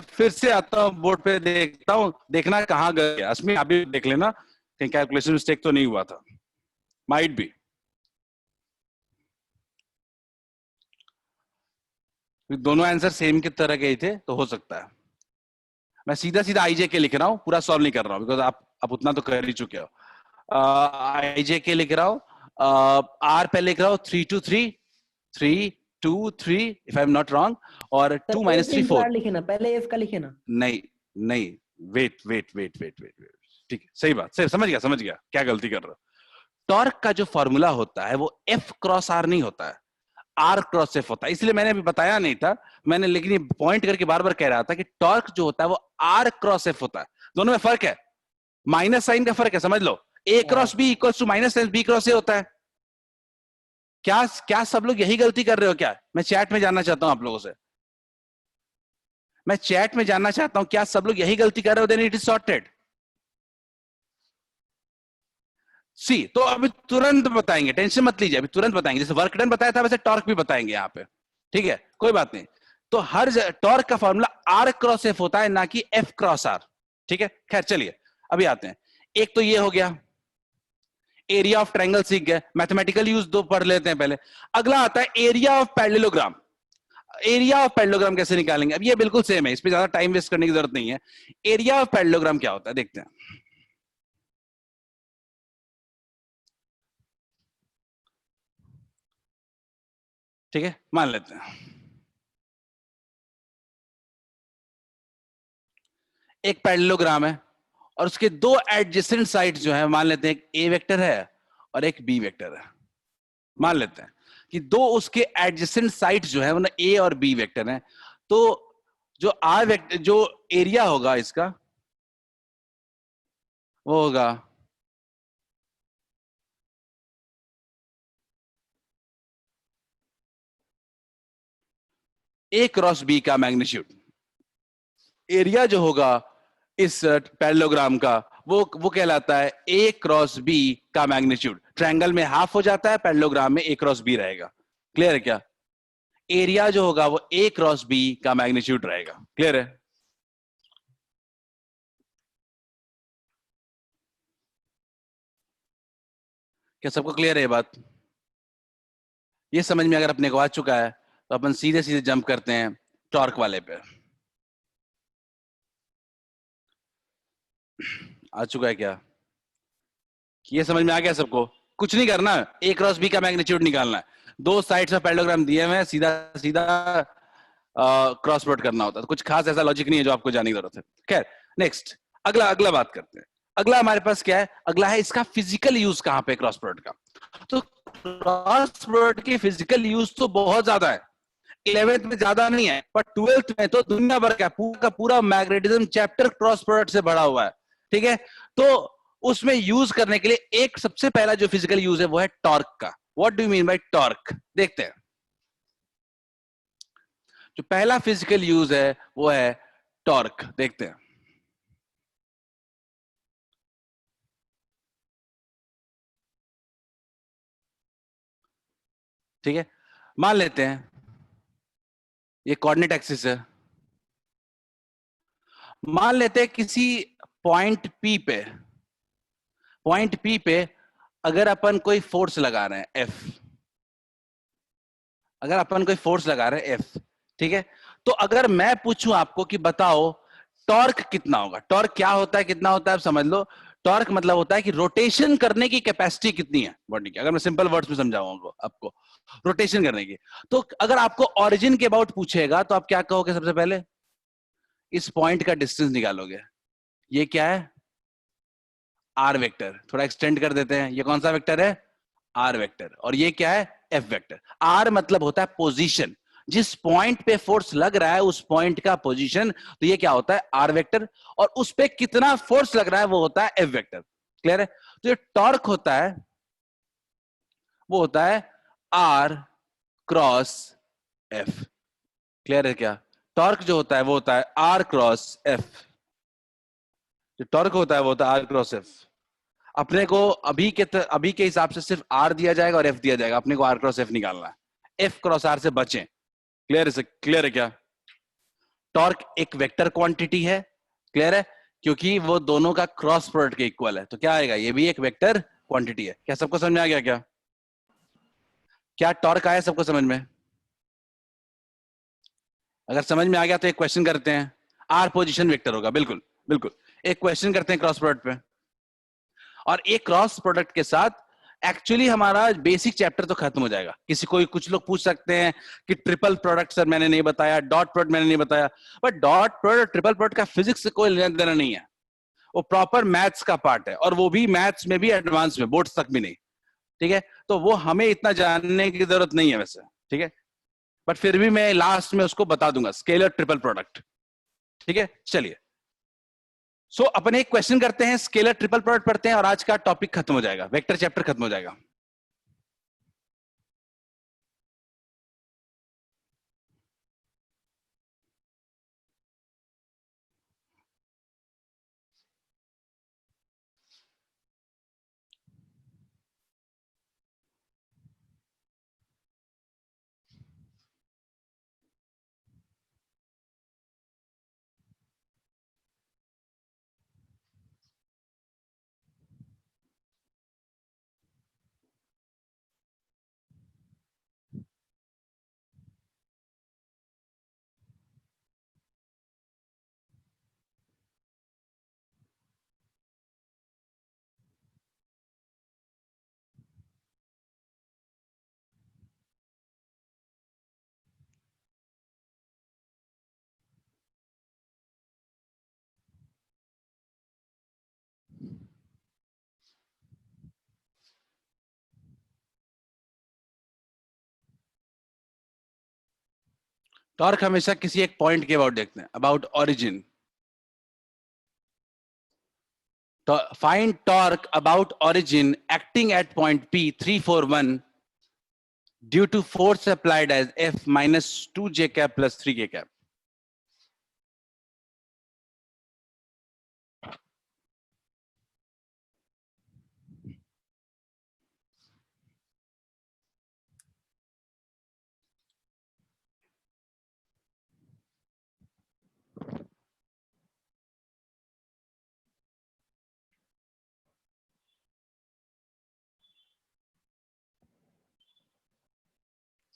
फिर से आता हूँ बोर्ड पे, देखता हूँ, देखना कहाँ गया। अस्मी आप भी देख लेना कहीं कैलकुलेशन मिस्टेक तो नहीं हुआ था, माइट बी। दोनों आंसर सेम की तरह के ही थे तो हो सकता है। मैं सीधा सीधा आईजे के लिख रहा हूँ, पूरा सॉल्व नहीं कर रहा हूँ, बिकॉज आप उतना तो कर ही चुके हो। आईजे के लिख रहा हूँ, आर पे लिख रहा हूँ 3 2 3 3 2 3 if I am not wrong, और 2 सर - 3 4। लिखे ना, पहले एफ का लिखे ना। नहीं नहीं, वेट, ठीक है, सही बात, सही, समझ गया क्या गलती कर रहे हो। टॉर्क का जो फॉर्मूला होता है वो एफ क्रॉस आर नहीं होता है, आर क्रॉस एफ होता है। इसलिए मैंने अभी बताया नहीं था, मैंने लेकिन ये पॉइंट करके बार बार कह रहा था कि टॉर्क जो होता है वो आर क्रॉस एफ होता है। दोनों में फर्क है, माइनस साइन का फर्क है, समझ लो। A cross B equal to minus B cross A होता है। क्या सब लोग यही गलती कर रहे हो क्या? मैं चैट में जानना चाहता हूं आप लोगों से, मैं चैट में जानना चाहता हूं, क्या सब लोग यही गलती कर रहे हो? Then it is sorted. See, तो अभी तुरंत बताएंगे, टेंशन मत लीजिए, अभी तुरंत बताएंगे। जैसे वर्क डन बताया था वैसे टॉर्क भी बताएंगे यहाँ पे, ठीक है, कोई बात नहीं। तो हर टॉर्क का फॉर्मूला आर क्रॉस एफ होता है, ना कि एफ क्रॉस आर, ठीक है। खैर चलिए अभी आते हैं। एक तो ये हो गया, एरिया ऑफ ट्रायंगल सीख गए, मैथमेटिकल यूज दो पढ़ लेते हैं पहले। अगला आता है area of parallelogram. Area of parallelogram कैसे निकालेंगे? अब ये बिल्कुल सेम है, इस पे ज्यादा टाइम वेस्ट करने की जरूरत नहीं है। एरिया ऑफ पैरेललोग्राम क्या होता है देखते हैं। ठीक है, मान लेते हैं एक पैरेललोग्राम है और उसके दो एडजेसेंट साइड्स जो है, मान लेते हैं एक ए वेक्टर है और एक बी वेक्टर है। मान लेते हैं कि दो उसके एडजेसेंट साइड्स जो है वो ए और बी वेक्टर हैं। तो जो आर वेक्टर, जो एरिया होगा इसका, वो होगा ए क्रॉस बी का मैग्नीट्यूड। एरिया जो होगा इस पैरेललोग्राम का, वो कहलाता है ए क्रॉस बी का मैग्नीट्यूड। ट्रायंगल में हाफ हो जाता है, पैरेललोग्राम में ए क्रॉस बी रहेगा। क्लियर है क्या? एरिया जो होगा वो ए क्रॉस बी का मैग्नीट्यूड रहेगा। क्लियर है? क्या सबको क्लियर है ये बात? ये समझ में अगर अपने को आ चुका है तो अपन सीधे सीधे जंप करते हैं टॉर्क वाले पे। आ चुका है क्या? ये समझ में आ गया सबको? कुछ नहीं करना, ए क्रॉस बी का मैग्नीट्यूड निकालना है। दो साइड्स ऑफ पैरेललोग्राम दिए हुए हैं, सीधा सीधा क्रॉस प्लॉट करना होता है। तो कुछ खास ऐसा लॉजिक नहीं है जो आपको जानने की जरूरत है। खैर नेक्स्ट, अगला बात करते हैं। अगला हमारे पास क्या है? अगला है इसका फिजिकल यूज कहां पे क्रॉस प्लॉट का। तो क्रॉस प्लॉट की फिजिकल यूज तो बहुत ज्यादा है। 11th में ज्यादा नहीं है, पर 12th में तो दुनिया भर का पूरा मैग्नेटिज्म चैप्टर क्रॉस प्रोडक्ट से भरा हुआ है। ठीक है, तो उसमें यूज करने के लिए एक सबसे पहला जो फिजिकल यूज है वो है टॉर्क का। What do you mean by torque? देखते हैं। जो पहला फिजिकल यूज है वो है टॉर्क। देखते हैं। ठीक है, मान लेते हैं ये कोऑर्डिनेट एक्सिस है। मान लेते हैं किसी पॉइंट पी पे अगर अपन कोई फोर्स लगा रहे हैं F, अगर अपन कोई फोर्स लगा रहे हैं F, ठीक है, तो अगर मैं पूछूं आपको कि बताओ टॉर्क कितना होगा। टॉर्क क्या होता है, कितना होता है, आप समझ लो। टॉर्क मतलब होता है कि रोटेशन करने की कैपेसिटी कितनी है बॉडी की। अगर मैं सिंपल वर्ड्स में समझाऊंगा आपको, रोटेशन करने की। तो अगर आपको ऑरिजिन के अबाउट पूछेगा तो आप क्या कहोगे? सबसे पहले इस पॉइंट का डिस्टेंस निकालोगे। ये क्या है? R vector. थोड़ा एक्सटेंड कर देते हैं, ये कौन सा वेक्टर है? R vector. और ये क्या है? F vector. आर मतलब होता है पोजीशन, जिस पॉइंट पे फोर्स लग रहा है उस पॉइंट का पोजीशन। तो ये क्या होता है? R vector. और उस पे कितना फोर्स लग रहा है वो होता है एफ वेक्टर। क्लियर है? तो ये टॉर्क होता है वो होता है आर क्रॉस एफ। क्लियर है क्या? टॉर्क जो होता है वो होता है आर क्रॉस एफ। जो टॉर्क होता है वो होता है आर क्रॉस एफ। अपने को अभी के हिसाब से सिर्फ आर दिया जाएगा और एफ दिया जाएगा। अपने को आर क्रॉस एफ निकालना है, एफ क्रॉस आर से बचें। क्लियर है क्या? टॉर्क एक वेक्टर क्वांटिटी है, क्लियर है, क्योंकि वो दोनों का क्रॉस प्रोडक्ट के इक्वल है, तो क्या आएगा, ये भी एक वेक्टर क्वांटिटी है। क्या सबको समझ में आ गया? क्या क्या टॉर्क आया सबको समझ में? अगर समझ में आ गया तो एक क्वेश्चन करते हैं। आर पोजीशन वेक्टर होगा, बिल्कुल बिल्कुल। एक क्वेश्चन करते हैं क्रॉस प्रोडक्ट पे, और एक क्रॉस प्रोडक्ट के साथ एक्चुअली हमारा बेसिक चैप्टर तो खत्म हो जाएगा। कुछ लोग पूछ सकते हैं कि ट्रिपल प्रोडक्ट सर मैंने नहीं बताया, डॉट प्रोडक्ट मैंने नहीं बताया, but dot product triple product का फिजिक्स से कोई लेना देना नहीं है, वो प्रॉपर मैथ्स का पार्ट है, और वो भी मैथ्स में भी एडवांस में, बोर्ड्स तक भी नहीं, ठीक है। तो वो हमें इतना जानने की जरूरत नहीं है वैसे, ठीक है, बट फिर भी मैं लास्ट में उसको बता दूंगा, स्केलर ट्रिपल प्रोडक्ट, ठीक है। चलिए, सो अपन एक क्वेश्चन करते हैं, स्केलर ट्रिपल प्रोडक्ट पढ़ते हैं, और आज का टॉपिक खत्म हो जाएगा, वेक्टर चैप्टर खत्म हो जाएगा। टॉर्क हमेशा किसी एक पॉइंट के अबाउट देखते हैं, about origin. Find torque about origin acting at point P341 due to force applied as F minus 2 j cap plus 3 k cap.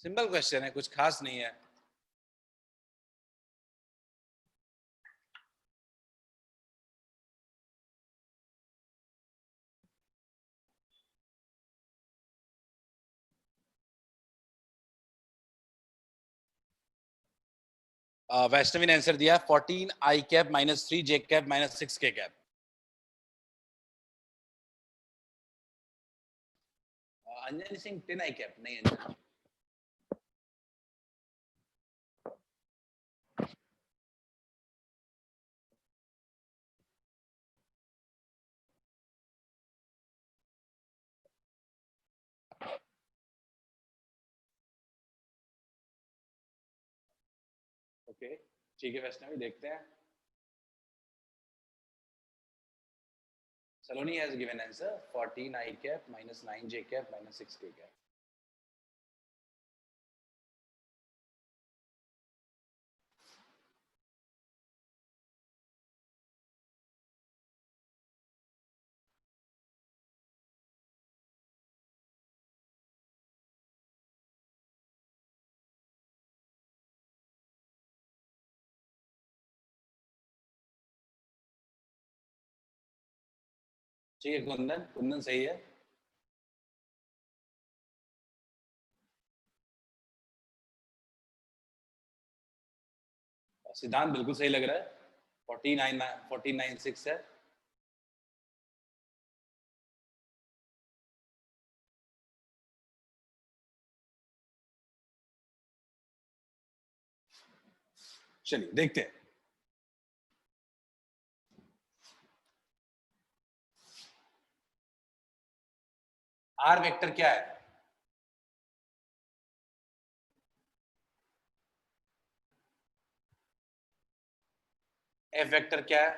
Simple question है, कुछ खास नहीं है। वैष्णवी ने आंसर दिया 14 i cap minus 3 j cap minus 6 k cap। Anjani Singh 10 i cap नहीं Anjani. Okay ठीक है वैष्णवी, देखते हैं। Saloni has given answer 14 i cap minus 9 j cap minus 6 k cap। ठीक है कुंदन, कुंदन सही है। सिद्धांत बिल्कुल सही लग रहा है, 1496 है। चलिए देखते हैं। आर वेक्टर क्या है? एफ वेक्टर क्या है?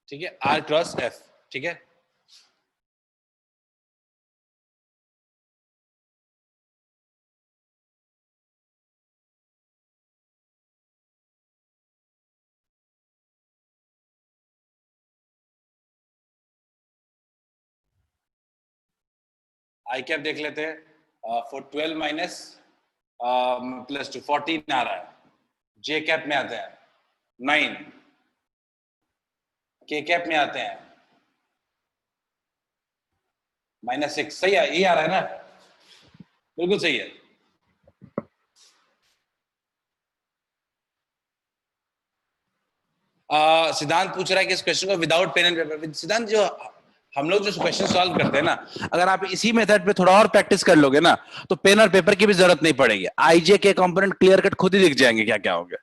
ठीक है, आर क्रॉस एफ, ठीक है। आई कैप देख लेते हैं। फॉर 12 माइनस +2 14 आ रहा है। जे कैप में आते हैं 9, के कैप में आते हैं -6। सही है, ये आ रहा है ना, बिल्कुल सही है। सिद्धांत पूछ रहा है कि इस क्वेश्चन को विदाउट पेन एंड पेपर। सिद्धांत, जो हम लोग जो क्वेश्चन सॉल्व करते हैं ना, अगर आप इसी मेथड पे थोड़ा और प्रैक्टिस कर लोगे ना, तो पेन और पेपर की भी जरूरत नहीं पड़ेगी। आईजे के कंपोनेंट क्लियर कट खुद ही दिख जाएंगे क्या क्या होगा।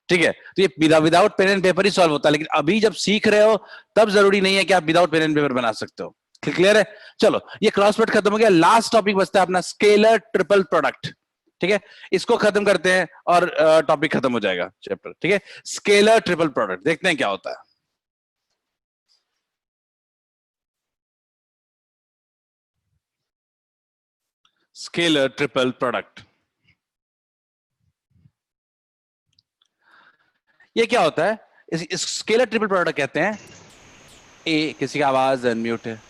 ठीक है, तो ये विदाउट पेन एंड पेपर ही सॉल्व होता है, लेकिन अभी जब सीख रहे हो तब जरूरी नहीं है कि आप विदाउट पेन एंड पेपर बना सकते हो। क्लियर है? चलो, ये क्रॉसवर्ड खत्म हो गया। लास्ट टॉपिक बचता है अपना स्केलर ट्रिपल प्रोडक्ट। ठीक है, इसको खत्म करते हैं और टॉपिक खत्म हो जाएगा चैप्टर। ठीक है, स्केलर ट्रिपल प्रोडक्ट देखते हैं क्या होता है। स्केलर ट्रिपल प्रोडक्ट, ये क्या होता है? इस स्केलर ट्रिपल प्रोडक्ट कहते हैं। किसी का आवाज अनम्यूट है।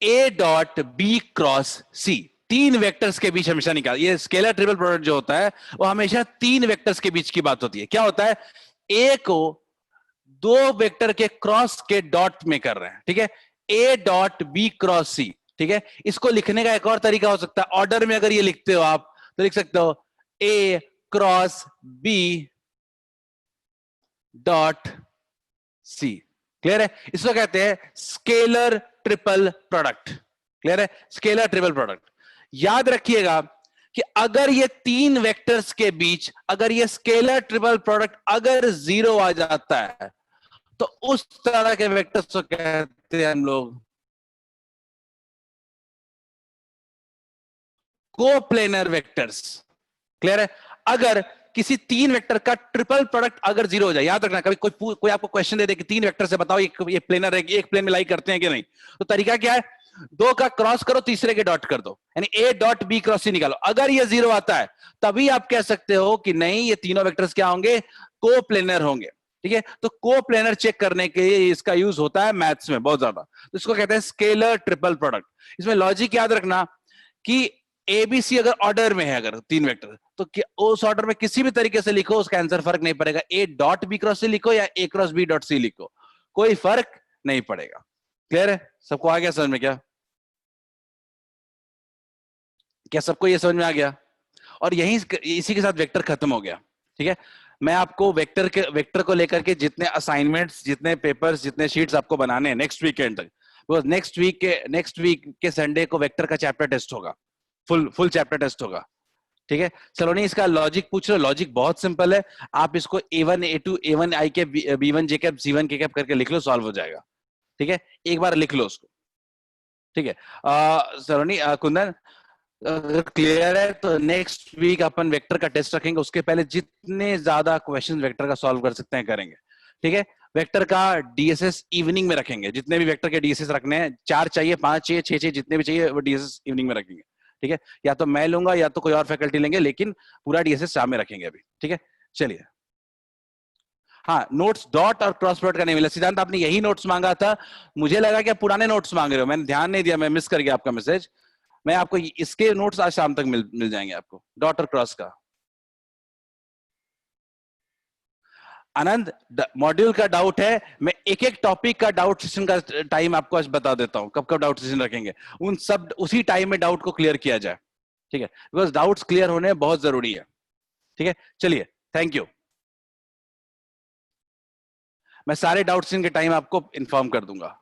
A dot B cross C, 3 vectors के बीच हमेशा निकाल। ये स्केलर ट्रिपल प्रोडक्ट जो होता है वो हमेशा 3 वेक्टर्स के बीच की बात होती है। क्या होता है? ए को 2 वेक्टर के क्रॉस के डॉट में कर रहे हैं। ठीक है, ए डॉट बी क्रॉस सी। ठीक है, इसको लिखने का एक और तरीका हो सकता है, ऑर्डर में अगर ये लिखते हो आप तो लिख सकते हो A cross B dot C. Clear है? इसको कहते हैं स्केलर ट्रिपल प्रोडक्ट। क्लियर है? Scalar triple product. याद रखिएगा कि अगर ये 3 वेक्टर्स के बीच अगर ये स्केलर ट्रिपल प्रोडक्ट अगर 0 आ जाता है तो उस तरह के वेक्टर्स को कहते हैं हम लोग कोप्लेनर वेक्टर्स। क्लियर है? अगर किसी 3 वेक्टर का ट्रिपल प्रोडक्ट अगर 0 हो जाए, याद रखना, कभी कोई आपको क्वेश्चन दे दे कि 3 वेक्टर से बताओ ये प्लेनर है, एक प्लेन में लाई करते हैं कि नहीं, तो तरीका क्या है? 2 का क्रॉस करो, तीसरे के डॉट कर दो, यानी ए डॉट बी क्रॉस सी निकालो। अगर ये 0 आता है तभी आप कह सकते हो कि नहीं, ये तीनों वेक्टर्स क्या होंगे? कोप्लेनर होंगे। ठीक है, तो कोप्लेनर चेक करने के लिए इसका यूज होता है मैथ्स में बहुत ज्यादा, तो इसको कहते हैं स्केलर ट्रिपल प्रोडक्ट। इसमें लॉजिक याद रखना कि एबीसी अगर ऑर्डर में है, अगर 3 वेक्टर, तो उस ऑर्डर में किसी भी तरीके से लिखो, उसका आंसर फर्क नहीं पड़ेगा। ए डॉट बी क्रॉस सी लिखो या ए क्रॉस बी डॉट सी लिखो, कोई फर्क नहीं पड़ेगा। क्लियर है? सबको आ गया समझ में? क्या सबको ये समझ में आ गया? और यही इसी के साथ वेक्टर खत्म हो गया। ठीक है, मैं आपको वेक्टर को लेकर के जितने असाइनमेंट्स, जितने पेपर्स, जितने शीट्स आपको बनाने हैं नेक्स्ट वीकेंड तक, बिकॉज नेक्स्ट वीक के संडे को वेक्टर का चैप्टर टेस्ट होगा, फुल चैप्टर टेस्ट होगा। ठीक है, चलो नहीं, इसका लॉजिक पूछ रहे हो, लॉजिक बहुत सिंपल है। आप इसको A1 A2 A1 I cap B1 J cap C1 K cap करके लिख लो, सॉल्व हो जाएगा। ठीक है, एक बार लिख लो उसको। ठीक है, सलोनी, कुंदन, अगर क्लियर है तो नेक्स्ट वीक अपन वेक्टर का टेस्ट रखेंगे, उसके पहले जितने ज्यादा क्वेश्चन वेक्टर का सॉल्व कर सकते हैं करेंगे। ठीक है, वेक्टर का डीएसएस इवनिंग में रखेंगे, जितने भी वेक्टर के डीएसएस रखने हैं, 4 चाहिए, 5 चाहिए, 6 चाहिए, जितने भी चाहिए वो डीएसएस इवनिंग में रखेंगे। ठीक है, या तो मैं लूंगा या तो कोई और फैकल्टी लेंगे, लेकिन पूरा डीएसएस शाम में रखेंगे अभी। ठीक है, चलिए। हाँ, नोट्स डॉट और क्रॉस प्रोडक्ट का नहीं मिला। सिद्धांत, आपने यही नोट्स मांगा था, मुझे लगा कि आप पुराने नोट्स मांग रहे हो, मैंने ध्यान नहीं दिया, मैं मिस कर गया आपका मैसेज। मैं आपको इसके नोट्स आज शाम तक मिल जाएंगे आपको, डॉट और क्रॉस का। आनंद, मॉड्यूल का डाउट है, मैं एक एक टॉपिक का डाउट सेशन का टाइम आपको आज बता देता हूं, कब कब डाउट सेशन रखेंगे, उन सब उसी टाइम में डाउट को क्लियर किया जाए। ठीक है, बिकॉज डाउट्स क्लियर होने बहुत जरूरी है। ठीक है, चलिए, थैंक यू। मैं सारे डाउट्स के टाइम आपको इन्फॉर्म कर दूंगा।